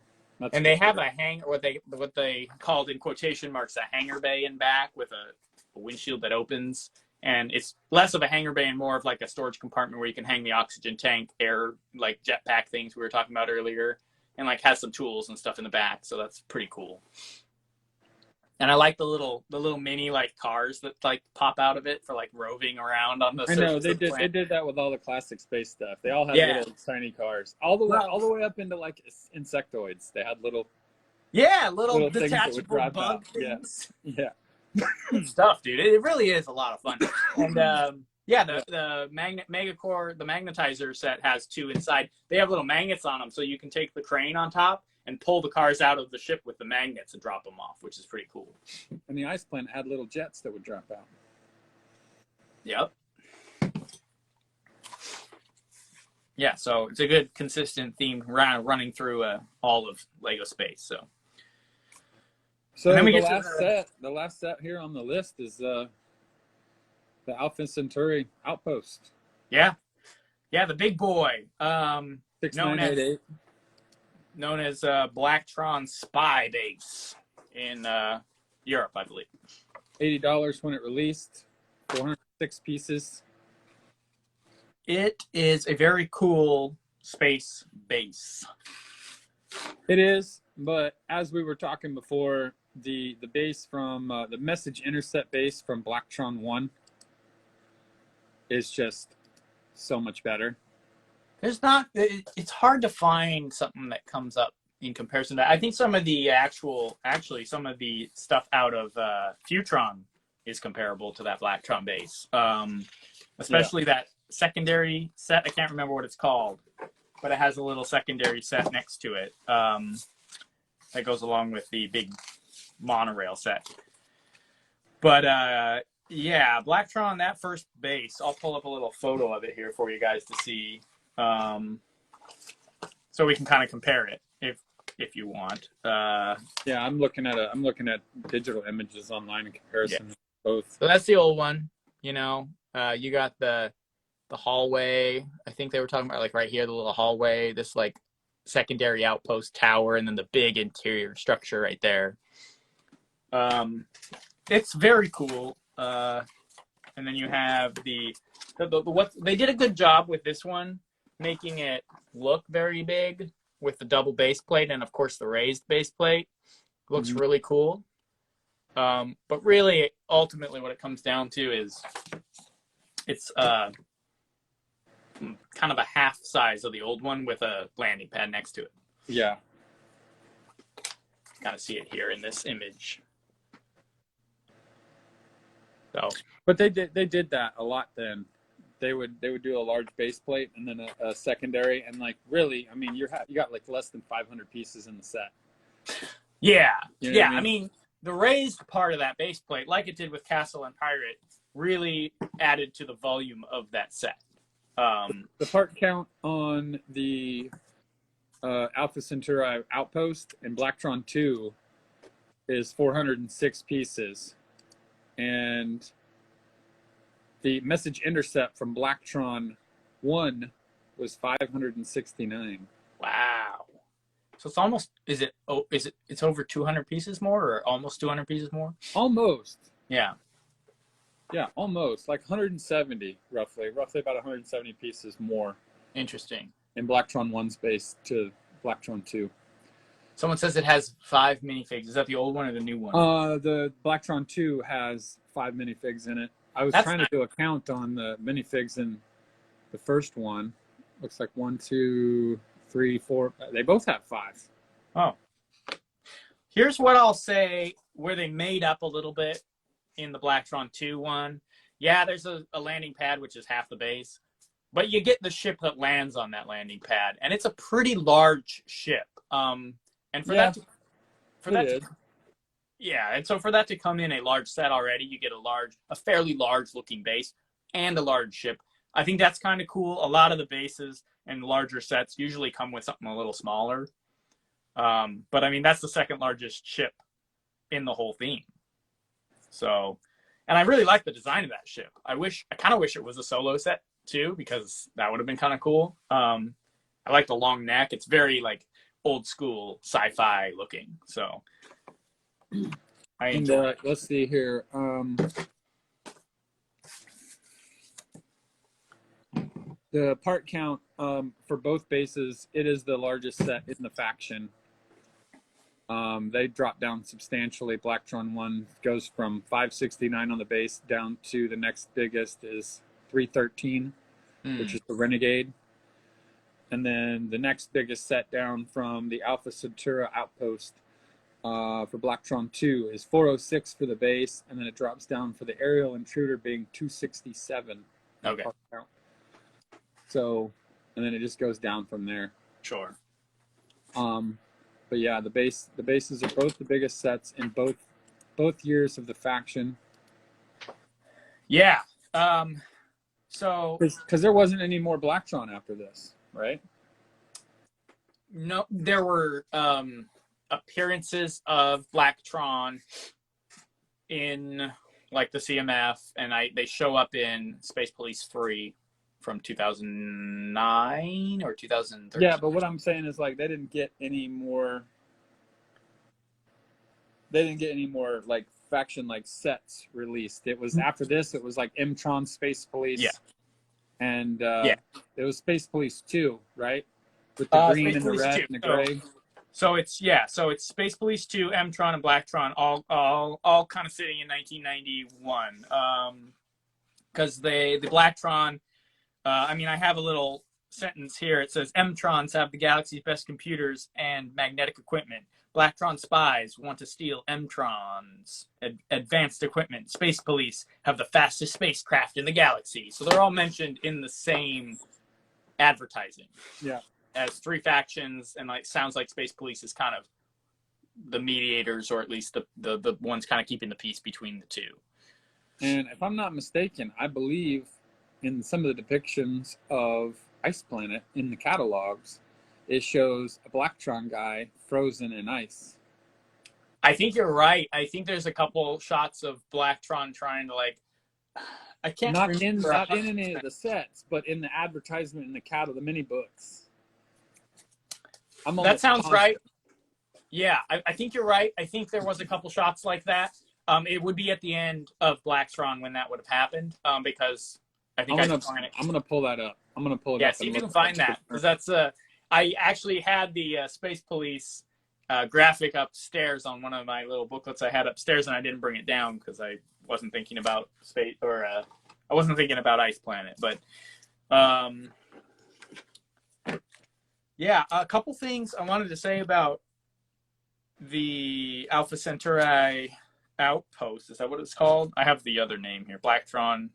And they have a hangar, what they called in quotation marks a hangar bay in back with a windshield that opens, and it's less of a hangar bay and more of like a storage compartment where you can hang the oxygen tank, air like jetpack things we were talking about earlier, and like has some tools and stuff in the back. So that's pretty cool. And I like the little mini like cars that like pop out of it for like roving around on the surface. I know they did that with all the classic space stuff. They all had little tiny cars, all the way up into like insectoids. They had little detachable bug things. Yeah. Stuff, dude. It really is a lot of fun. And yeah, the Megacore, the magnetizer set has two inside. They have little magnets on them, so you can take the crane on top and pull the cars out of the ship with the magnets and drop them off, which is pretty cool. And the ice planet had little jets that would drop out. Yep. Yeah, so it's a good consistent theme running through all of Lego Space. So then we the last set here on the list is the Alpha Centauri Outpost. Yeah, the big boy. 6988. Known as Blacktron Spy Base in Europe, I believe. $80 when it released. 406 pieces. It is a very cool space base. It is, but as we were talking before, the base from the message intercept base from Blacktron 1 is just so much better. It's hard to find something that comes up in comparison to that. I think some of the some of the stuff out of Futron is comparable to that Blacktron base. Especially that secondary set. I can't remember what it's called, but it has a little secondary set next to it that goes along with the big monorail set. But yeah, Blacktron, that first base, I'll pull up a little photo of it here for you guys to see. So we can kind of compare it if you want. Yeah, I'm looking at digital images online in comparison to both. So that's the old one. You know, you got the hallway. I think they were talking about like right here, the little hallway, this like secondary outpost tower, and then the big interior structure right there. It's very cool. And then you have the what they did a good job with this one, making it look very big with the double base plate and of course the raised base plate. Looks really cool. But really, ultimately, what it comes down to is it's kind of a half size of the old one with a landing pad next to it. Yeah. Kind of see it here in this image. So, but they did that a lot then. They would do a large base plate and then a secondary, and like really, I mean, you got like less than 500 pieces in the set. Yeah, you know yeah. I mean, the raised part of that base plate, like it did with Castle and Pirate, really added to the volume of that set. The part count on the Alpha Centauri Outpost and Blacktron 2 is 406 pieces, and the message intercept from Blacktron 1 was 569. Wow. So it's almost, it's over 200 pieces more, or almost 200 pieces more? Almost. Yeah. Yeah, almost. Like 170, roughly about 170 pieces more. Interesting. In Blacktron 1 space to Blacktron 2. Someone says it has 5 minifigs. Is that the old one or the new one? The Blacktron 2 has 5 minifigs in it. I was trying to do a count on the minifigs in the first one. Looks like 1, 2, 3, 4. They both have 5. Oh. Here's what I'll say where they made up a little bit in the Blacktron 2 one. Yeah, there's a landing pad, which is half the base. But you get the ship that lands on that landing pad. And it's a pretty large ship. And for that to come in a large set already, you get a fairly large looking base and a large ship. I think that's kind of cool. A lot of the bases and larger sets usually come with something a little smaller. But I mean, that's the second largest ship in the whole theme. So, and I really like the design of that ship. I kind of wish it was a solo set too, because that would have been kind of cool. I like the long neck. It's very like old school sci-fi looking. So I enjoy it. Let's see here. The part count for both bases, it is the largest set in the faction. They drop down substantially. Blacktron 1 goes from 569 on the base down to the next biggest is 313, which is the Renegade. And then the next biggest set down from the Alpha Centauri outpost for Blacktron 2 is 406 for the base, and then it drops down for the aerial intruder being 267. Okay. So, and then it just goes down from there. Sure. But yeah, the bases are both the biggest sets in both years of the faction. Yeah. So because there wasn't any more Blacktron after this, right? No, there were appearances of Blacktron in like the CMF, and they show up in Space Police 3 from 2009 or 2013. Yeah, but what I'm saying is like they didn't get any more like faction like sets released. It was after this, it was like M-Tron Space Police. Yeah. And it was Space Police 2, right? With the green Space and the Police red 2. and the gray. So it's Space Police 2, M-Tron, and Blacktron all kind of sitting in 1991. Because the Blacktron, I mean, I have a little sentence here. It says, M-Trons have the galaxy's best computers and magnetic equipment. Blacktron spies want to steal M-Tron's advanced equipment. Space Police have the fastest spacecraft in the galaxy. So they're all mentioned in the same advertising. Yeah. As 3 factions, and like sounds like Space Police is kind of the mediators, or at least the ones kind of keeping the peace between the two. And if I'm not mistaken, I believe in some of the depictions of Ice Planet in the catalogs, it shows a Blacktron guy frozen in ice. I think you're right. I think there's a couple shots of Blacktron trying to like. I can't not remember. Not in any of the sets, but in the advertisement in the mini books. That sounds right. Yeah, I think you're right. I think there was a couple shots like that. It would be at the end of Blackstron when that would have happened, because I think I'm gonna pull that up. I'm gonna pull it up. Yeah, see if you can find that, because that's I actually had the Space Police graphic upstairs on one of my little booklets I had upstairs, and I didn't bring it down because I wasn't thinking about space, or I wasn't thinking about Ice Planet. But yeah, a couple things I wanted to say about the Alpha Centauri outpost. Is that what it's called? I have the other name here. Blacktron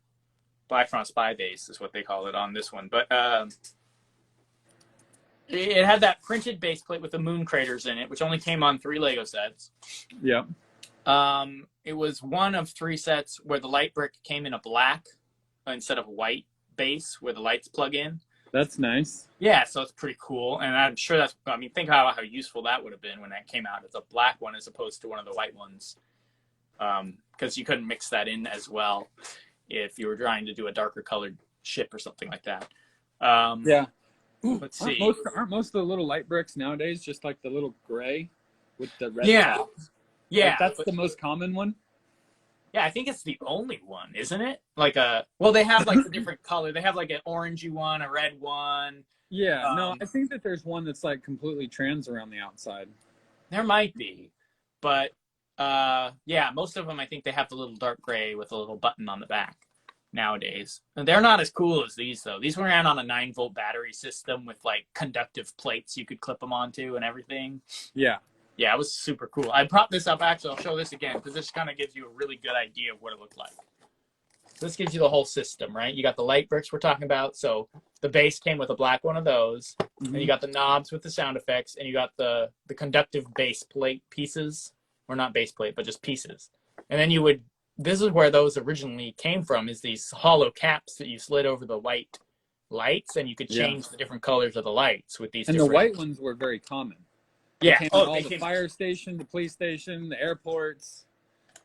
Spy Base is what they call it on this one. But it had that printed base plate with the moon craters in it, which only came on 3 Lego sets. Yeah. It was one of 3 sets where the light brick came in a black instead of white base where the lights plug in. That's nice. Yeah, so it's pretty cool. And I'm sure think about how useful that would have been when that came out as a black one as opposed to one of the white ones. Because you couldn't mix that in as well if you were trying to do a darker colored ship or something like that. Yeah. Let's Aren't see. most of the little light bricks nowadays just like the little gray with the red Yeah, top? yeah, Like that's the most common one. yeah. I think it's the only one, isn't it? Like well, they have like the different color. They have like an orangey one, a red one. Yeah, no, I think that there's one that's like completely trans around the outside. There might be, but yeah, most of them I think they have the little dark gray with a little button on the back nowadays. And they're not as cool as these though. These ran on a 9-volt battery system with like conductive plates you could clip them onto and everything. Yeah. Yeah, it was super cool. I brought this up actually. I'll show this again because this kind of gives you a really good idea of what it looked like. So this gives you the whole system, right? You got the light bricks we're talking about. So the base came with a black one of those. Mm-hmm. And you got the knobs with the sound effects, and you got the conductive base plate pieces, or not base plate, but just pieces. And then you would, this is where those originally came from, is these hollow caps that you slid over the white lights, and you could change the different colors of the lights with these. And different... the white ones were very common. Yeah. They came all the fire station, the police station, the airports.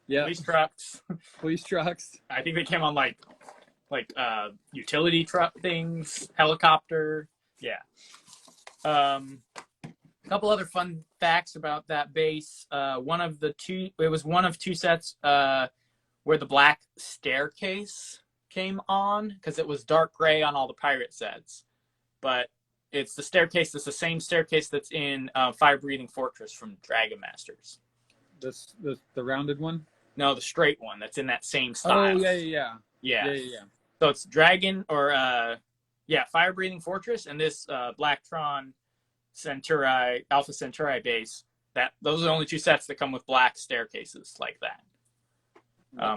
Yeah. Police trucks. Police trucks. I think they came on like utility truck things, helicopter. Yeah. A couple other fun facts about that base. It was one of two sets where the black staircase came on because it was dark gray on all the pirate sets. But it's the staircase that's the same staircase that's in Fire Breathing Fortress from Dragon Masters. The rounded one? No, the straight one that's in that same style. Oh, yeah. So it's Dragon or Fire Breathing Fortress and this Blacktron Centauri Alpha Centauri base. Those are the only two sets that come with black staircases like that.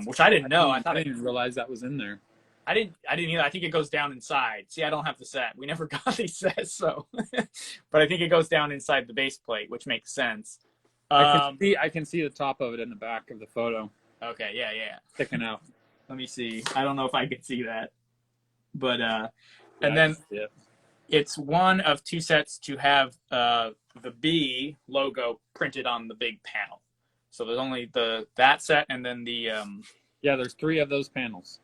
Which I didn't know. I didn't realize that was in there. I didn't either. I think it goes down inside. See, I don't have the set. We never got these sets, so but I think it goes down inside the base plate, which makes sense. I can see the top of it in the back of the photo. Okay, yeah. Sticking out. Let me see. I don't know if I can see that. But and then it's one of two sets to have the B logo printed on the big panel. So there's only that set and then the there's 3 of those panels.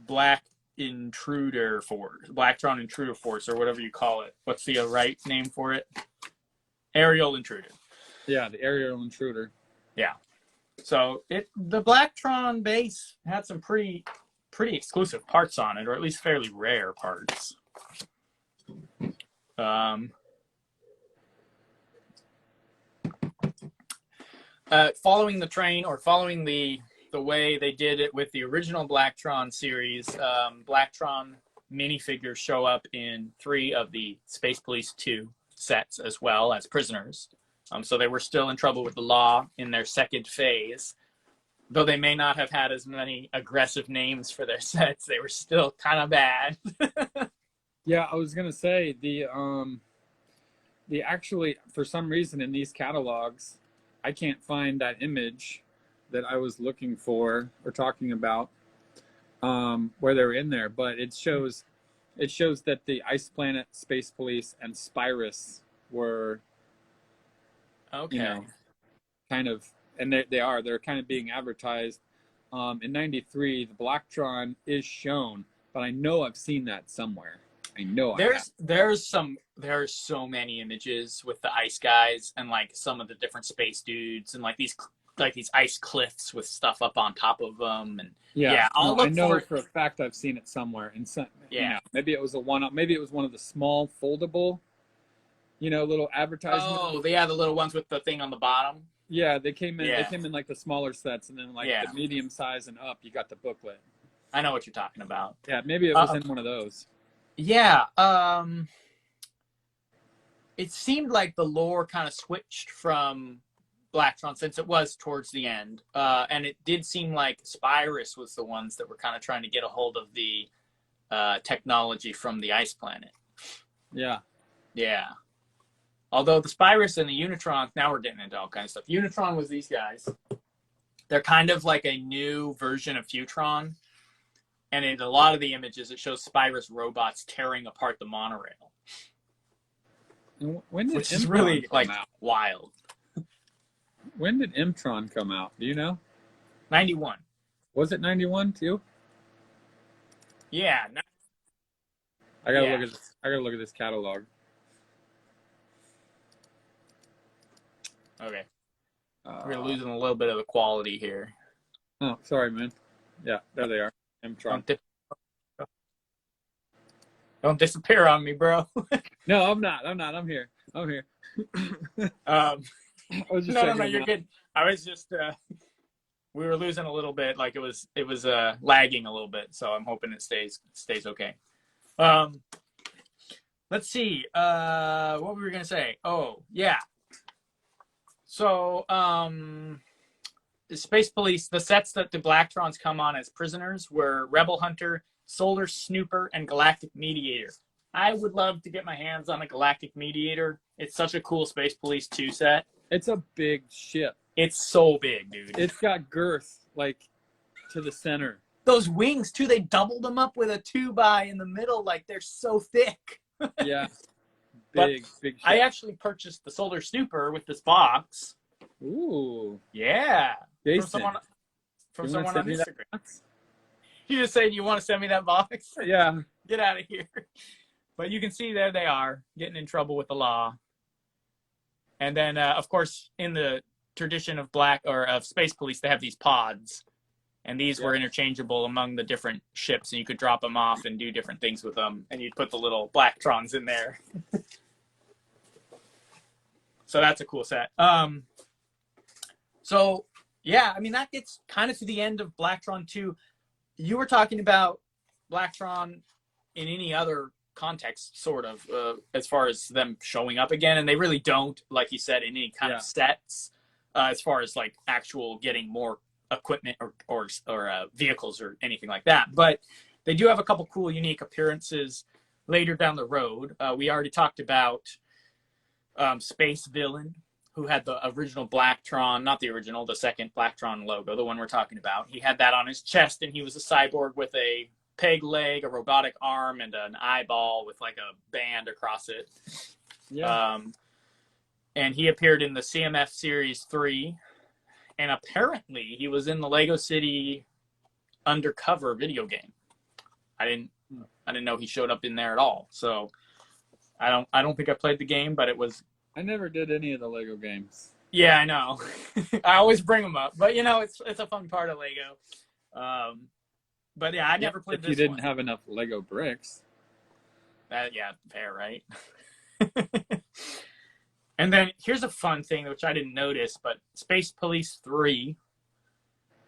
Blacktron Intruder Force, or whatever you call it. What's the right name for it? Aerial Intruder. Yeah, the aerial intruder. Yeah. So the Blacktron base had some pretty exclusive parts on it, or at least fairly rare parts. Following the train, or following the way they did it with the original Blacktron series, Blacktron minifigures show up in 3 of the Space Police 2 sets as well as prisoners. So they were still in trouble with the law in their second phase. Though they may not have had as many aggressive names for their sets, they were still kind of bad. Yeah, I was gonna say the actually, for some reason in these catalogs, I can't find that image that I was looking for or talking about where they're in there, but it shows that the Ice Planet, Space Police, and Spirus were kind of, and they're kind of being advertised. In '93, the Blacktron is shown, but I know I've seen that somewhere. There's so many images with the ice guys and like some of the different space dudes and like these ice cliffs with stuff up on top of them, and I know for a fact I've seen it somewhere. And maybe it was maybe it was one of the small foldable, little advertisements. Oh, the little ones with the thing on the bottom. Yeah, they came in. They came in like the smaller sets, and then the medium size and up, you got the booklet. I know what you're talking about. Yeah, maybe it was in one of those. Yeah. It seemed like the lore kind of switched from Blacktron since it was towards the end, and it did seem like Spirus was the ones that were kind of trying to get a hold of the technology from the Ice Planet. Yeah. Although the Spirus and the Unitrons, now we're getting into all kinds of stuff. Unitron was these guys. They're kind of like a new version of Futron. And in a lot of the images, it shows Spirus robots tearing apart the monorail. Which is really wild. When did Imtron come out? Do you know? 91. Was it 91 too? Yeah. I gotta look at this. I gotta look at this catalog. Okay. We're losing a little bit of the quality here. Oh, sorry, man. Yeah, there they are. I'm trying. Don't disappear on me, bro. No, I'm not. I'm here. No, No, you're good. I was just we were losing a little bit, like it was lagging a little bit, so I'm hoping it stays okay. Let's see. What were we gonna say? Oh, yeah. So, the Space Police, the sets that the Blacktrons come on as prisoners were Rebel Hunter, Solar Snooper, and Galactic Mediator. I would love to get my hands on a Galactic Mediator. It's such a cool Space Police 2 set. It's a big ship. It's so big, dude. It's got girth, like, to the center. Those wings, too, they doubled them up with a 2x in the middle. Like, they're so thick. Yeah. Big ship. I actually purchased the Solar Snooper with this box. Ooh. Yeah. Jason, from someone on Instagram. You just saying you want to send me that box? Yeah. Get out of here. But you can see there they are, getting in trouble with the law. And then, of course, in the tradition of of Space Police, they have these pods. And these were interchangeable among the different ships, and you could drop them off and do different things with them. And you'd put the little Blacktrons in there. So that's a cool set. So, yeah, I mean, that gets kind of to the end of Blacktron 2. You were talking about Blacktron in any other context, sort of, as far as them showing up again. And they really don't, like you said, in any kind of sets, as far as, like, actual getting more equipment or vehicles or anything like that. But they do have a couple cool, unique appearances later down the road. We already talked about Space Villain, who had the original Blacktron, not the original, the second Blacktron logo, the one we're talking about. He had that on his chest, and he was a cyborg with a peg leg, a robotic arm, and an eyeball with like a band across it. Yeah. And he appeared in the CMF Series 3, and apparently he was in the Lego City Undercover video game. I didn't know he showed up in there at all. So I don't think I played the game, but it was. I never did any of the Lego games. Yeah, I know. I always bring them up, but it's a fun part of Lego. But yeah, I never played this one. If you didn't have enough Lego bricks. Yeah, fair, right? And then here's a fun thing, which I didn't notice, but Space Police 3,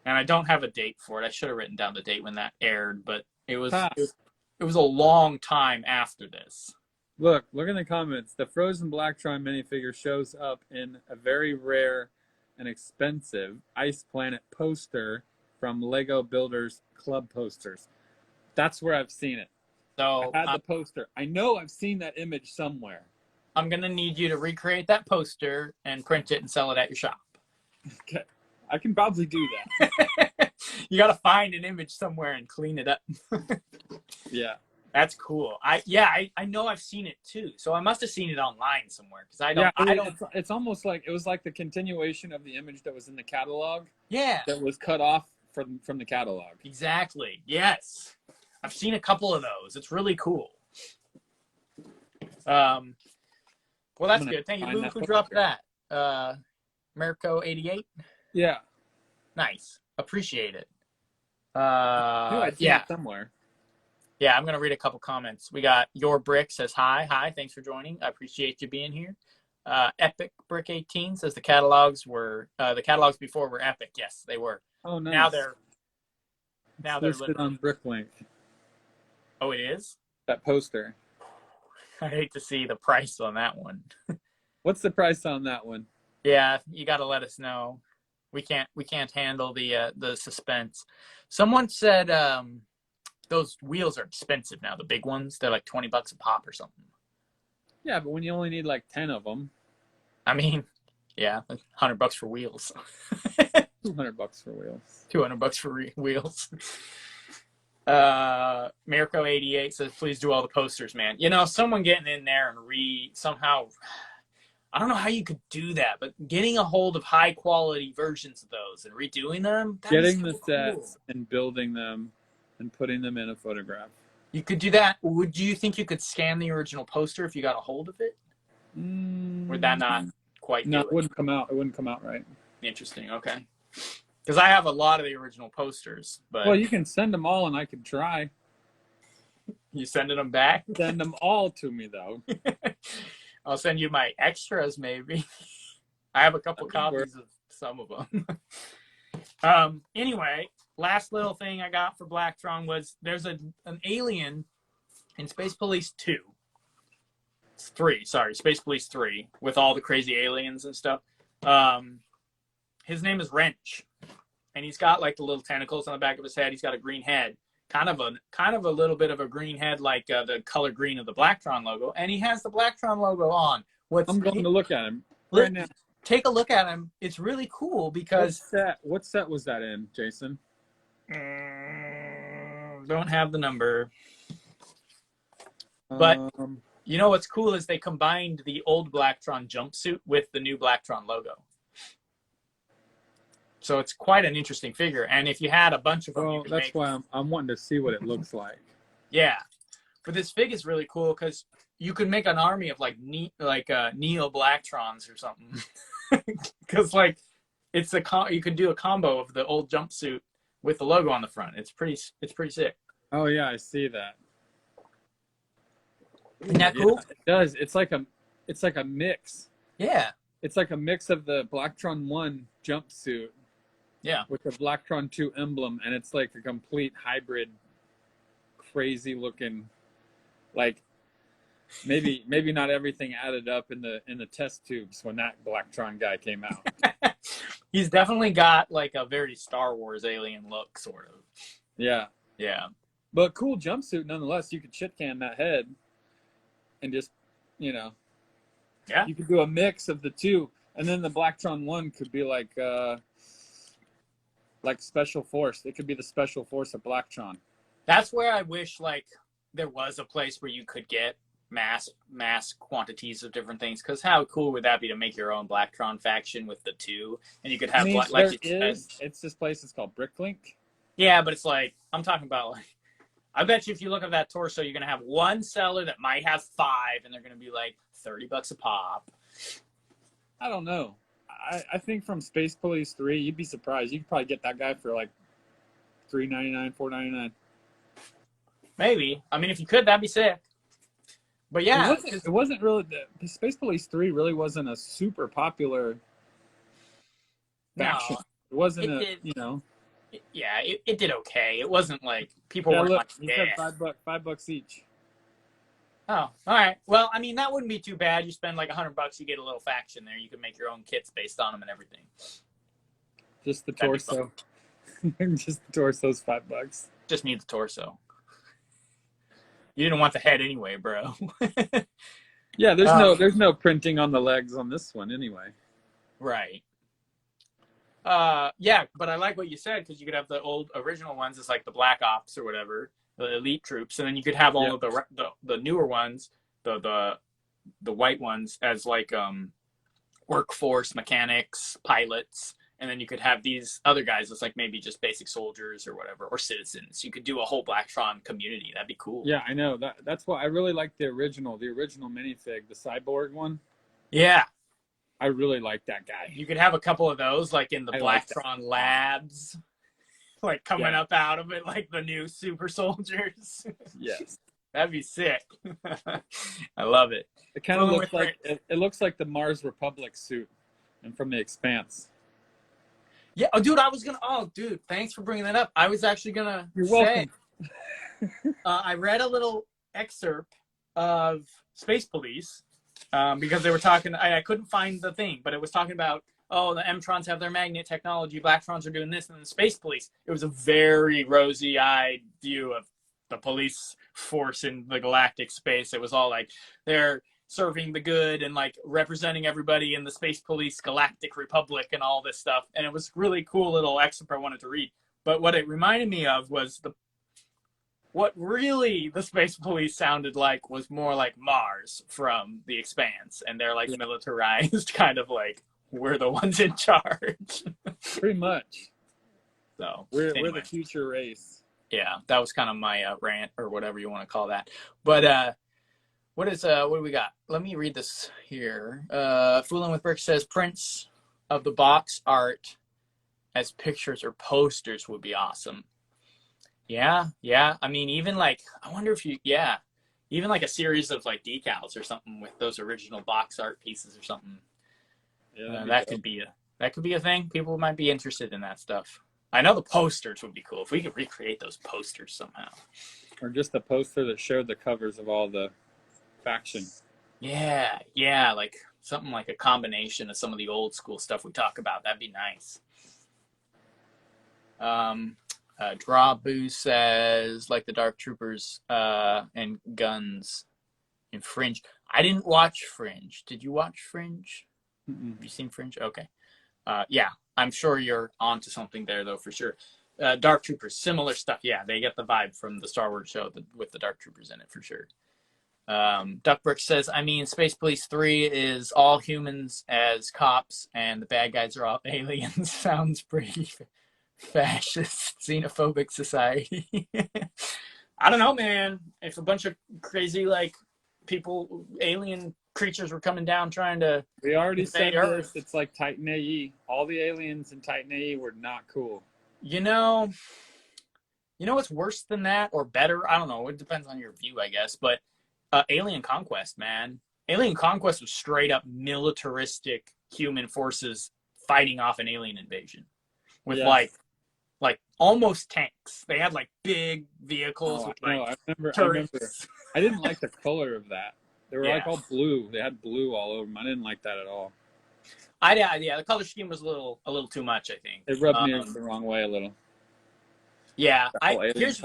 and I don't have a date for it. I should have written down the date when that aired, but it was a long time after this. Look in the comments. The Frozen Blacktron minifigure shows up in a very rare and expensive Ice Planet poster from Lego Builders Club Posters. That's where I've seen it. So I had the poster. I know I've seen that image somewhere. I'm going to need you to recreate that poster and print it and sell it at your shop. Okay. I can probably do that. You got to find an image somewhere and clean it up. Yeah. That's cool. I know I've seen it too. So I must have seen it online somewhere because I don't. It's almost like it was like the continuation of the image that was in the catalog. Yeah. That was cut off from the catalog. Exactly. Yes. I've seen a couple of those. It's really cool. Well, that's good. Thank you. Who dropped that? Mirko88? Yeah. Nice. Appreciate it. I'd seen it somewhere. Yeah, I'm going to read a couple comments. We got Your Brick says, hi. Thanks for joining. I appreciate you being here. Epic Brick 18 says the catalogs before were epic. Yes, they were. Oh, nice. Now they're listed on Bricklink. Oh, it is? That poster. I hate to see the price on that one. What's the price on that one? Yeah, you got to let us know. We can't handle the suspense. Someone said those wheels are expensive now. The big ones, they're like $20 a pop or something. Yeah, but when you only need like 10 of them. I mean, yeah, $100 for wheels. $200 for wheels. $200 for wheels. Mirko88 says, please do all the posters, man. Someone getting in there and somehow, I don't know how you could do that, but getting a hold of high quality versions of those and redoing them. Getting the sets and building them and putting them in a photograph. You could do that. Do you think you could scan the original poster if you got a hold of it? Would that not quite No, do it wouldn't come out. It wouldn't come out right. Interesting. Okay. Because I have a lot of the original posters, but Well, you can send them all, and I could try. you sending them back? Send them all to me, though. I'll send you my extras, maybe. I have a couple copies of some of them. Anyway, last little thing I got for Blacktron was there's an alien in Space Police 2. 3, sorry, Space Police 3, with all the crazy aliens and stuff. His name is Wrench, and he's got like the little tentacles on the back of his head. He's got a green head, kind of a little bit of a green head, like the color green of the Blacktron logo, and he has the Blacktron logo on. I'm going to look at him right now. Take a look at him. It's really cool because what set was that in, Jason? Don't have the number, but you know what's cool is they combined the old Blacktron jumpsuit with the new Blacktron logo. So it's quite an interesting figure. And if you had a bunch of them, well, that's why I'm wanting to see what it looks like. Yeah, but this fig is really cool because you could make an army of like Neo Blacktrons or something. Because like you could do a combo of the old jumpsuit with the logo on the front. It's pretty sick. Oh yeah, I see that. Isn't that cool? Yeah, it does. It's like a mix. Yeah. It's like a mix of the Blacktron 1 jumpsuit. Yeah. With the Blacktron 2 emblem, and it's like a complete hybrid, crazy looking, like maybe not everything added up in the test tubes when that Blacktron guy came out. He's definitely got like a very Star Wars alien look, sort of. Yeah. Yeah. But cool jumpsuit nonetheless. You could shit can that head and just, yeah. You could do a mix of the two, and then the Blacktron 1 could be like Special Force. It could be the Special Force of Blacktron. That's where I wish like there was a place where you could get mass quantities of different things, because how cool would that be to make your own Blacktron faction with the two, and you could have it's this place. It's called Bricklink. Yeah, but it's like I'm talking about like I bet you if you look at that torso, you're gonna have one seller that might have 5, and they're gonna be like $30 a pop. I don't know. I think from Space Police 3, you'd be surprised. You could probably get that guy for like $3.99, $4.99. Maybe. I mean, if you could, that'd be sick. But yeah, it wasn't really the Space Police 3 really wasn't a super popular faction. No, it wasn't Yeah, it did okay. It wasn't like people weren't like, yeah. $5 each. Oh, all right. Well, I mean, that wouldn't be too bad. You spend like $100, you get a little faction there. You can make your own kits based on them and everything. Just the torso. Just the torso's $5. Just need the torso. You didn't want the head anyway, bro. Yeah, there's no printing on the legs on this one anyway. Right. Yeah, but I like what you said, because you could have the old original ones as like the Black Ops or whatever, the elite troops, and then you could have all of the newer ones, the white ones as like workforce mechanics, pilots, and then you could have these other guys as like maybe just basic soldiers or whatever, or citizens. You could do a whole Blacktron community. That'd be cool. Yeah, I know. That's why I really like the original minifig, the cyborg one. Yeah. I really like that guy. You could have a couple of those like in the Blacktron labs. Like coming up out of it like the new super soldiers. Yes. That'd be sick. I love it. It kind of looks like it looks like the Mars Republic suit and from The Expanse. Yeah. Oh, dude, thanks for bringing that up. I was actually gonna You're welcome. I read a little excerpt of Space Police because they were talking. I couldn't find the thing, but it was talking about, oh, the M-Trons have their magnet technology, Blacktrons are doing this, and then the Space Police. It was a very rosy-eyed view of the police force in the galactic space. It was all like they're serving the good and like representing everybody in the Space Police Galactic Republic and all this stuff. And it was really cool little excerpt I wanted to read. But what it reminded me of was what really the Space Police sounded like was more like Mars from The Expanse, and they're like militarized, kind of like we're the ones in charge. Pretty much. So we're the future race. Yeah, that was kind of my rant or whatever you want to call that. But what do we got? Let me read this here. Fooling with Brick says prints of the box art as pictures or posters would be awesome. Yeah, yeah. I mean, even like I wonder if even like a series of like decals or something with those original box art pieces or something. Yeah, That could be a thing. People might be interested in that stuff. I know the posters would be cool if we could recreate those posters somehow. Or just a poster that showed the covers of all the faction. Yeah, yeah, like something like a combination of some of the old school stuff we talk about. That'd be nice. Drawboo says like the Dark Troopers and guns in Fringe. I didn't watch Fringe. Did you watch Fringe? Have you seen Fringe? Okay. Yeah, I'm sure you're onto something there though for sure. Dark Troopers, similar stuff. Yeah, they get the vibe from the Star Wars show with the Dark Troopers in it for sure. Duckbrick says, I mean, Space Police 3 is all humans as cops and the bad guys are all aliens. Sounds pretty fascist, xenophobic society. I don't know, man. If a bunch of crazy, like, people, alien creatures were coming down trying to... We already said Earth. It's like Titan AE. All the aliens in Titan AE were not cool. You know what's worse than that or better? I don't know. It depends on your view, I guess. But Alien Conquest, man. Alien Conquest was straight up militaristic human forces fighting off an alien invasion with like almost tanks. They had like big vehicles with like I remember. I didn't like the color of that. They were like all blue. They had blue all over them. I didn't like that at all. The color scheme was a little too much, I think. It rubbed me the wrong way a little. Yeah, here's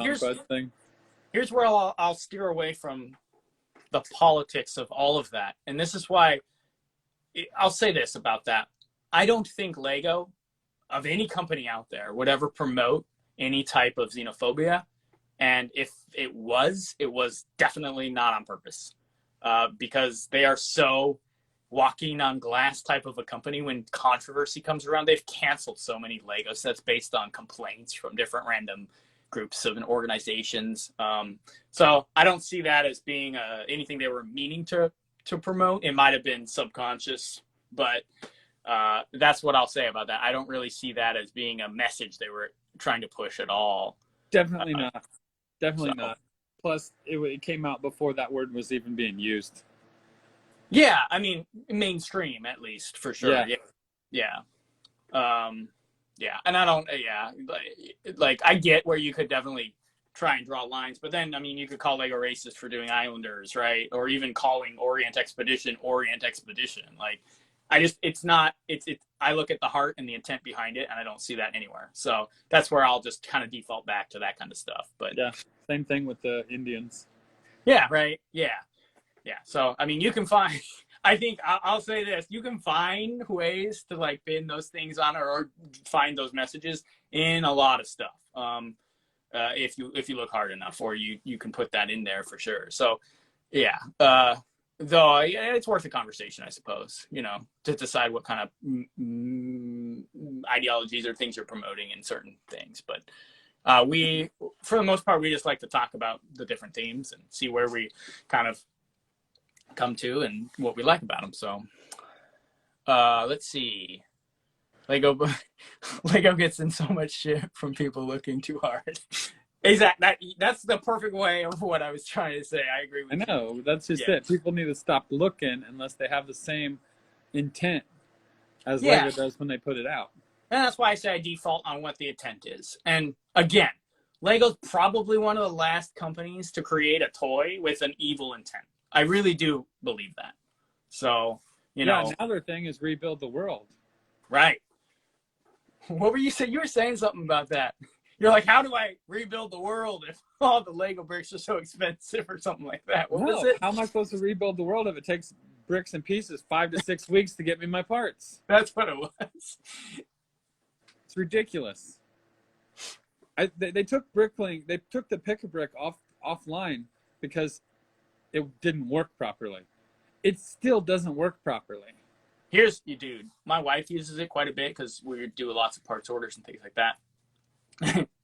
where I'll steer away from the politics of all of that. And this is why I'll say this about that. I don't think Lego, of any company out there, would ever promote any type of xenophobia. And if it was definitely not on purpose. Because they are so walking on glass type of a company. When controversy comes around, they've canceled so many Lego sets based on complaints from different random groups of organizations. So I don't see that as being anything they were meaning to promote. It might have been subconscious, but that's what I'll say about that. I don't really see that as being a message they were trying to push at all. Definitely not. Definitely not. Plus, it came out before that word was even being used. Yeah, I mean, mainstream at least, for sure. Yeah. And I don't, like, I get where you could definitely try and draw lines, but then, I mean, you could call Lego racist for doing Islanders, right? Or even calling Orient Expedition. Like, I look at the heart and the intent behind it, and I don't see that anywhere. So that's where I'll just kind of default back to that kind of stuff. But yeah, same thing with the Indians. Yeah, right. Yeah. So, I mean, you can find, I think I'll say this, you can find ways to like pin those things on or find those messages in a lot of stuff. If you look hard enough, or you can put that in there for sure. So yeah. Though it's worth a conversation, I suppose, to decide what kind of ideologies or things you're promoting in certain things. But for the most part, we just like to talk about the different themes and see where we kind of come to and what we like about them. So let's see. Lego gets in so much shit from people looking too hard. Exactly. That's the perfect way of what I was trying to say. I agree with you. I know. That's just it. People need to stop looking unless they have the same intent as Lego does when they put it out. And that's why I say I default on what the intent is. And again, Lego's probably one of the last companies to create a toy with an evil intent. I really do believe that. So, now their thing is rebuild the world. Right. What were you saying? You were saying something about that. You're like, how do I rebuild the world if all the Lego bricks are so expensive or something like that? What was it? How am I supposed to rebuild the world if it takes bricks and pieces 5 to 6 weeks to get me my parts? That's what it was. It's ridiculous. They took Bricklink. They took the Pick-a-Brick offline because it didn't work properly. It still doesn't work properly. Dude, my wife uses it quite a bit because we do lots of parts orders and things like that.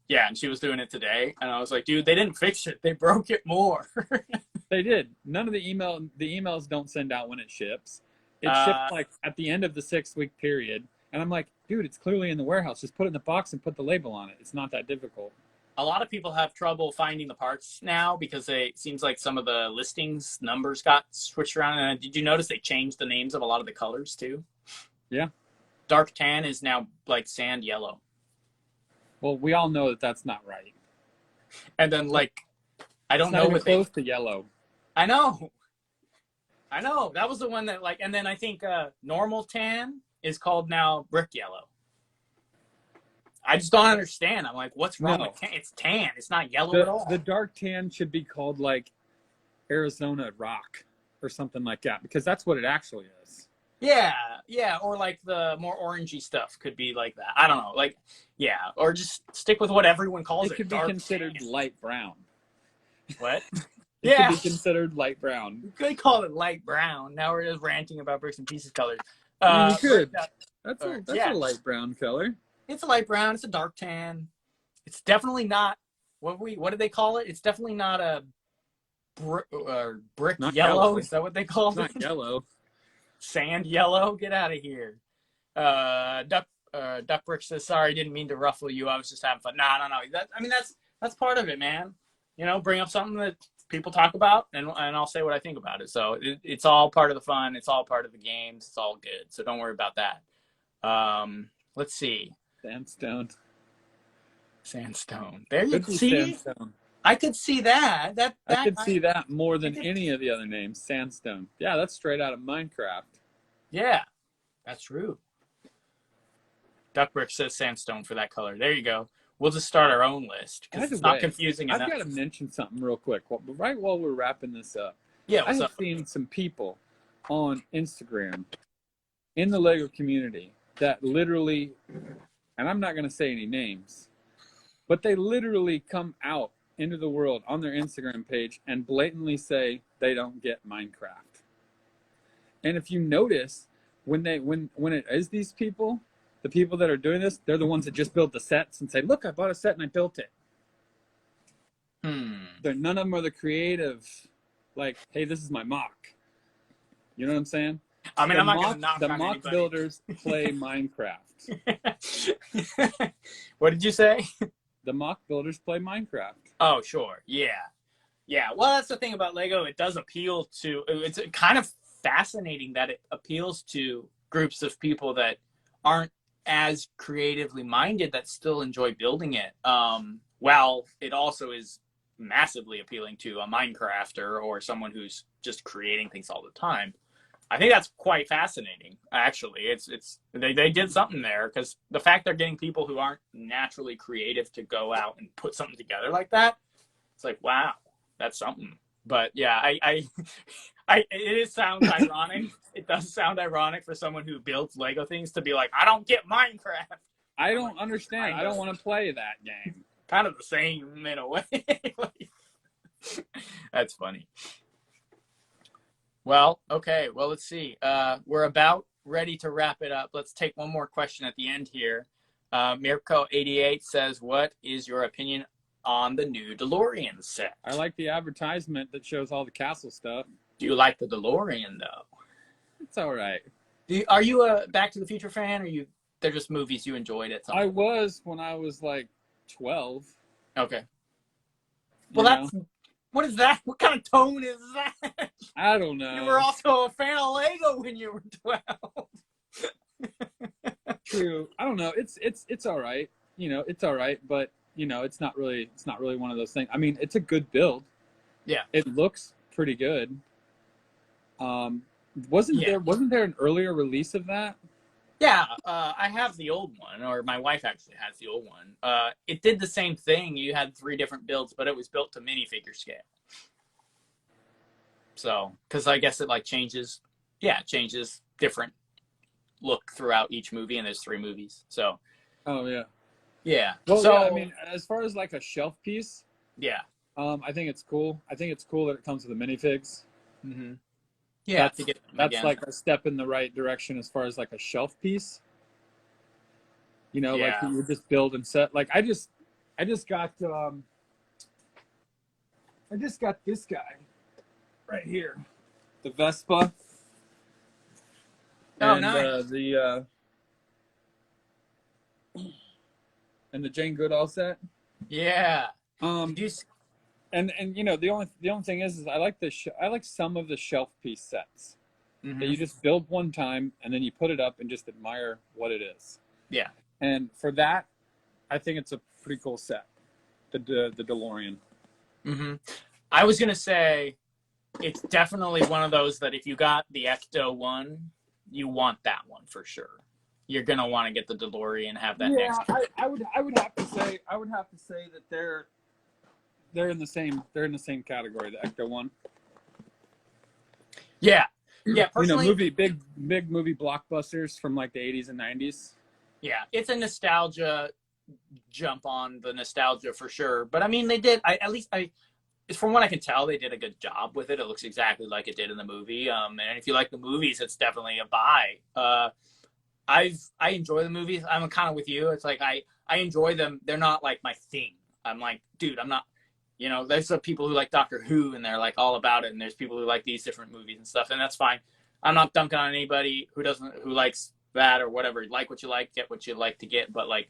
Yeah, and she was doing it today, and I was like, dude, they didn't fix it. They broke it more. They did. None of the emails don't send out when it ships. It ships like at the end of the 6-week period. And I'm like, dude, it's clearly in the warehouse. Just put it in the box and put the label on it. It's not that difficult. A lot of people have trouble finding the parts now because it seems like some of the listings numbers got switched around. And did you notice they changed the names of a lot of the colors too? Yeah. Dark tan is now like sand yellow. Well, we all know that that's not right. And then like, I don't It's not know even what close to yellow. I know. That was the one that like, and then I think normal tan is called now brick yellow. I just don't understand. I'm like, what's wrong with tan? It's tan. It's not yellow at all. The dark tan should be called like Arizona rock or something like that, because that's what it actually is. Yeah, or like the more orangey stuff could be like that. I don't know, like, yeah, or just stick with what everyone calls it. It could be considered light brown. What? It could be considered light brown. You could call it light brown. Now we're just ranting about bricks and pieces colors. You could. That's a light brown color. It's a light brown. It's a dark tan. It's definitely not. What did they call it? It's definitely not a brick not yellow. Is that what they call it? Not yellow. Sand yellow. Get out of here. Duck Brick says, "Sorry, didn't mean to ruffle you. I was just having fun." No. That's part of it, man. You know, bring up something that people talk about, and I'll say what I think about it. So it's all part of the fun. It's all part of the games. It's all good. So don't worry about that. Let's see. Sandstone. There you go. See? Sandstone. I could see that. I could see that more than any of the other names. Sandstone. Yeah, that's straight out of Minecraft. Yeah, that's true. Duckbrick says sandstone for that color. There you go. We'll just start our own list because it's not confusing enough. I've got to mention something real quick. Right while we're wrapping this up. Yeah, I have seen some people on Instagram in the Lego community that literally, and I'm not going to say any names, but they literally come out into the world on their Instagram page and blatantly say they don't get Minecraft. And if you notice, when it is these people, the people that are doing this, they're the ones that just build the sets and say, "Look, I bought a set and I built it." None of them are the creative, like, "Hey, this is my mock." You know what I'm saying? I mean, I'm not going to knock on the mock anybody. Builders play Minecraft. What did you say? The mock builders play Minecraft. Oh, sure. Yeah. Well, that's the thing about Lego. It does appeal to. It's kind of fascinating that it appeals to groups of people that aren't as creatively minded that still enjoy building it. While it also is massively appealing to a Minecrafter or someone who's just creating things all the time. I think that's quite fascinating. Actually, they did something there, because the fact they're getting people who aren't naturally creative to go out and put something together like that, it's like, wow, that's something. But yeah, it sounds ironic. It does sound ironic for someone who builds Lego things to be like, I don't get Minecraft. I don't understand. I don't want to play that game. Kind of the same in a way. That's funny. Well, okay. Well, let's see. We're about ready to wrap it up. Let's take one more question at the end here. Mirko88 says, "What is your opinion on the new DeLorean set?" I like the advertisement that shows all the castle stuff. Do you like the DeLorean, though? It's all right. Are you a Back to the Future fan, or they're just movies you enjoyed at some point? I was when I was like 12. Okay. Well, what is that? What kind of tone is that? I don't know. You were also a fan of Lego when you were 12. True. I don't know. It's all right. You know, it's all right, but you know, it's not really one of those things. I mean, it's a good build. Yeah. It looks pretty good. Wasn't there an earlier release of that? Yeah, I have the old one, or my wife actually has the old one. It did the same thing. You had 3 different builds, but it was built to minifigure scale. So, because I guess it like changes different look throughout each movie, and there's 3 movies. So. Oh yeah. Yeah. Well, so, yeah, I mean, as far as like a shelf piece. Yeah. I think it's cool. I think it's cool that it comes with the minifigs. Mm-hmm. Yeah, that's like a step in the right direction as far as like a shelf piece. You know, like you would just build and set. Like I just I just got this guy right here, the Vespa, Oh, and nice. And the Jane Goodall set. Yeah. And you know, the only thing is I like I like some of the shelf piece sets that you just build one time and then you put it up and just admire what it is. Yeah. And for that, I think it's a pretty cool set, the DeLorean. I was gonna say it's definitely one of those that if you got the Ecto one, you want that one for sure. You're gonna want to get the DeLorean and have that next. I would have to say that they're in the same category, the Ecto one. Yeah. Yeah, personally, you know, big movie blockbusters from like the 80s and 90s. Yeah, it's a nostalgia jump on the nostalgia for sure. But I mean, they did. From what I can tell, they did a good job with it. It looks exactly like it did in the movie. And if you like the movies, it's definitely a buy. I enjoy the movies. I'm kind of with you. It's like I enjoy them. They're not like my thing. I'm like, dude, I'm not. You know, there's some people who like Doctor Who and they're like all about it, and there's people who like these different movies and stuff, and that's fine. I'm not dunking on anybody who likes that or whatever. Like what you like, get what you like to get. But like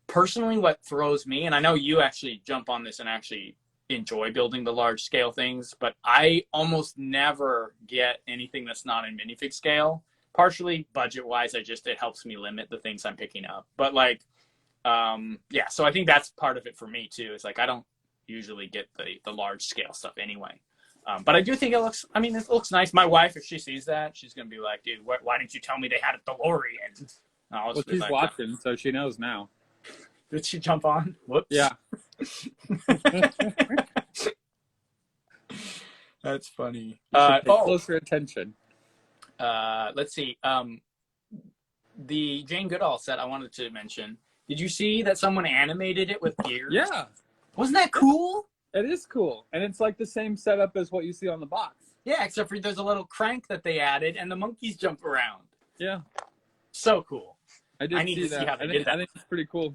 personally, what throws me, and I know you actually jump on this and actually enjoy building the large scale things, but I almost never get anything that's not in minifig scale. Partially budget wise, it helps me limit the things I'm picking up. But like, yeah, so I think that's part of it for me too. It's like I don't usually get the large scale stuff anyway. But I do think it looks nice. My wife, if she sees that, she's going to be like, dude, why didn't you tell me they had a DeLorean? Well, she's like, watching, so she knows now. Did she jump on? Whoops. Yeah. That's funny. Pay closer attention. Let's see. The Jane Goodall set I wanted to mention. Did you see that someone animated it with gears? Yeah. Wasn't that cool? It is cool. And it's like the same setup as what you see on the box. Yeah, except for there's a little crank that they added and the monkeys jump around. Yeah. So cool. I need to see how they did that. I think it's pretty cool.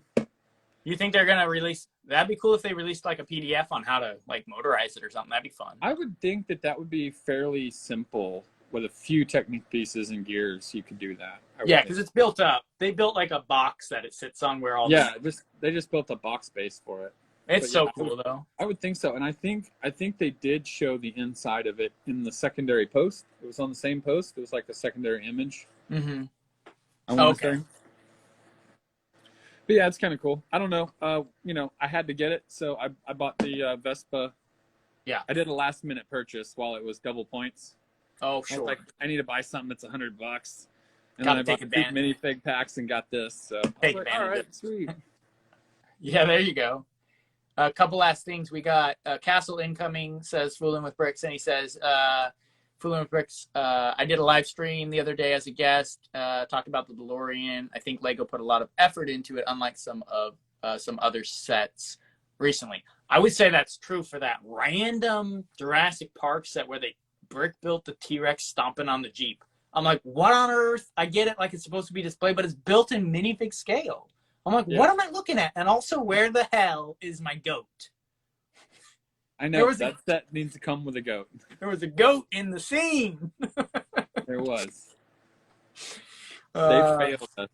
You think they're going to release... That'd be cool if they released like a PDF on how to like motorize it or something. That'd be fun. I would think that would be fairly simple. With a few technique pieces and gears, you could do that. Yeah, because it's built up. They built like a box that it sits on where all they just built a box base for it. It's so cool though. I would think so, and I think they did show the inside of it in the secondary post. It was on the same post. It was like a secondary image. Mm-hmm. Okay. But yeah, it's kind of cool. I don't know. You know, I had to get it, so I bought the Vespa. Yeah. I did a last minute purchase while it was double points. Oh, sure. I need to buy something that's $100, and then I bought 2 minifig packs and got this. So take advantage. All right, sweet. Yeah, there you go. A couple last things. We got Castle incoming, says Fooling with Bricks, and he says, Fooling with Bricks, I did a live stream the other day as a guest, talked about the DeLorean. I think Lego put a lot of effort into it, unlike some other sets recently. I would say that's true for that random Jurassic Park set where they brick built the T-Rex stomping on the Jeep. I'm like, what on earth? I get it, like it's supposed to be displayed, but it's built in minifig scale. I'm like, what am I looking at? And also, where the hell is my goat? I know that needs to come with a goat. There was a goat in the scene. There was. They failed us.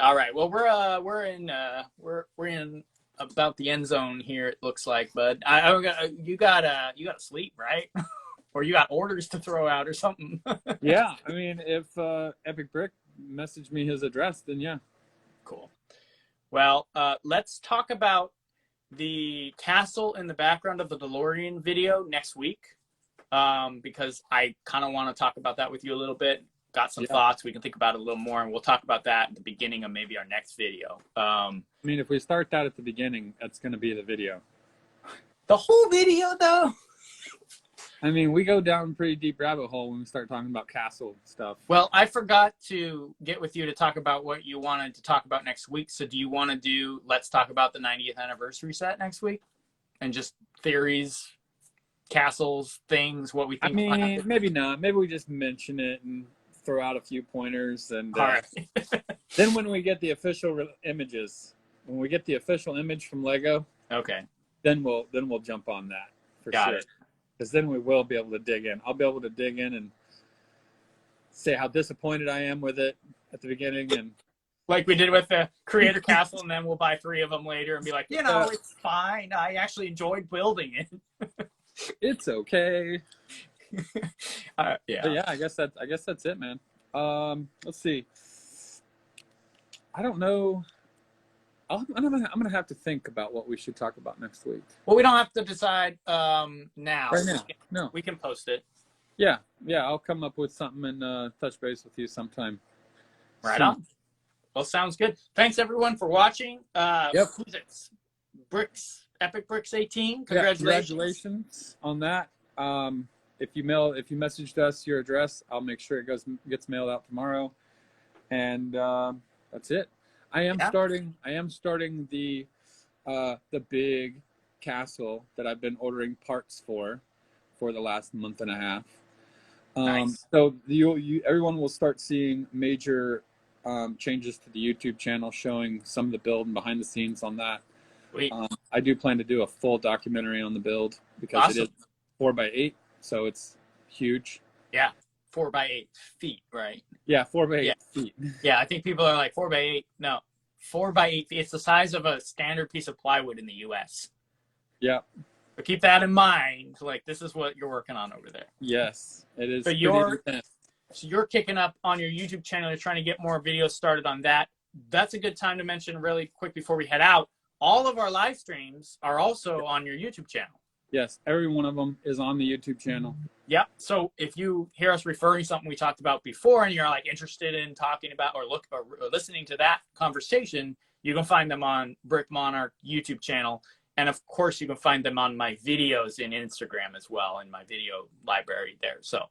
All right. Well, we're in about the end zone here. It looks like, but you gotta sleep, right? Or you got orders to throw out or something. Yeah, I mean, if Epic Brick messaged me his address, then yeah. Cool. Well, let's talk about the castle in the background of the DeLorean video next week, because I kind of want to talk about that with you a little bit. Got some thoughts. We can think about it a little more, and we'll talk about that at the beginning of maybe our next video. I mean, if we start that at the beginning, that's going to be the video. The whole video, though? I mean, we go down a pretty deep rabbit hole when we start talking about castle stuff. Well, I forgot to get with you to talk about what you wanted to talk about next week. So do you want to let's talk about the 90th anniversary set next week? And just theories, castles, things, what we think. I mean, maybe not. Maybe we just mention it and throw out a few pointers. And all right. Then when we get the official images, when we get the official image from Lego, Okay. then we'll jump on that for sure. Because then we will be able to dig in. I'll be able to dig in and say how disappointed I am with it at the beginning, and like we did with the Creator Castle, and then we'll buy 3 of them later and be like, it's fine. I actually enjoyed building it. It's okay. Yeah. But yeah, I guess that's it, man. Let's see. I don't know. I'm gonna have to think about what we should talk about next week. Well, we don't have to decide now. Right now, no. We can post it. Yeah. I'll come up with something and touch base with you sometime. Right on. Well, sounds good. Thanks everyone for watching. Yep. Who's it? Epic Bricks 18. Congratulations on that. If you messaged us your address, I'll make sure it gets mailed out tomorrow. And that's it. I am starting the big castle that I've been ordering parts for the last month and a half. Nice. So everyone will start seeing major changes to the YouTube channel, showing some of the build and behind the scenes on that. I do plan to do a full documentary on the build because it is 4x8, so it's huge. Yeah, 4x8 feet, right? Yeah, 4x8 feet. Yeah, I think people are like 4x8. No, 4x8 feet. It's the size of a standard piece of plywood in the U.S. Yeah. But keep that in mind. Like, this is what you're working on over there. Yes, it is. So you're kicking up on your YouTube channel. You're trying to get more videos started on that. That's a good time to mention really quick before we head out. All of our live streams are also on your YouTube channel. Yes, every one of them is on the YouTube channel. Yep. So if you hear us referring to something we talked about before and you're like interested in talking about or listening to that conversation, you can find them on Brick Monarch YouTube channel. And of course, you can find them on my videos in Instagram as well, in my video library there. So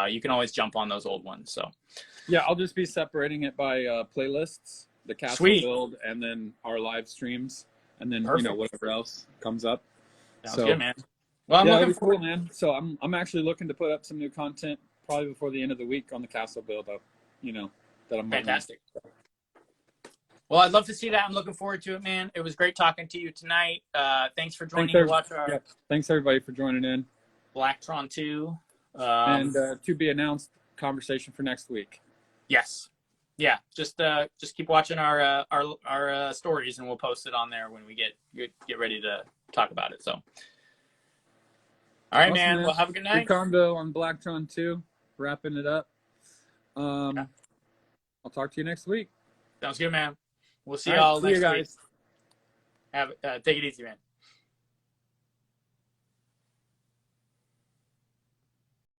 you can always jump on those old ones. So yeah, I'll just be separating it by playlists, the castle build, and then our live streams, and then whatever else comes up. Sounds good, man. Well, I'm looking forward, man. So I'm actually looking to put up some new content probably before the end of the week on the castle build up. That I'm fantastic. Well, I'd love to see that. I'm looking forward to it, man. It was great talking to you tonight. Thanks for joining to watch our. Thanks everybody for joining in. Blacktron 2. And to be announced conversation for next week. Yes. Yeah. Just keep watching our stories, and we'll post it on there when we get ready to talk about it. So, all right, awesome, man. Well, have a good night. Good combo on Blacktron 2. Wrapping it up. I'll talk to you next week. Sounds good, man. We'll see y'all next week. Guys. Take it easy, man.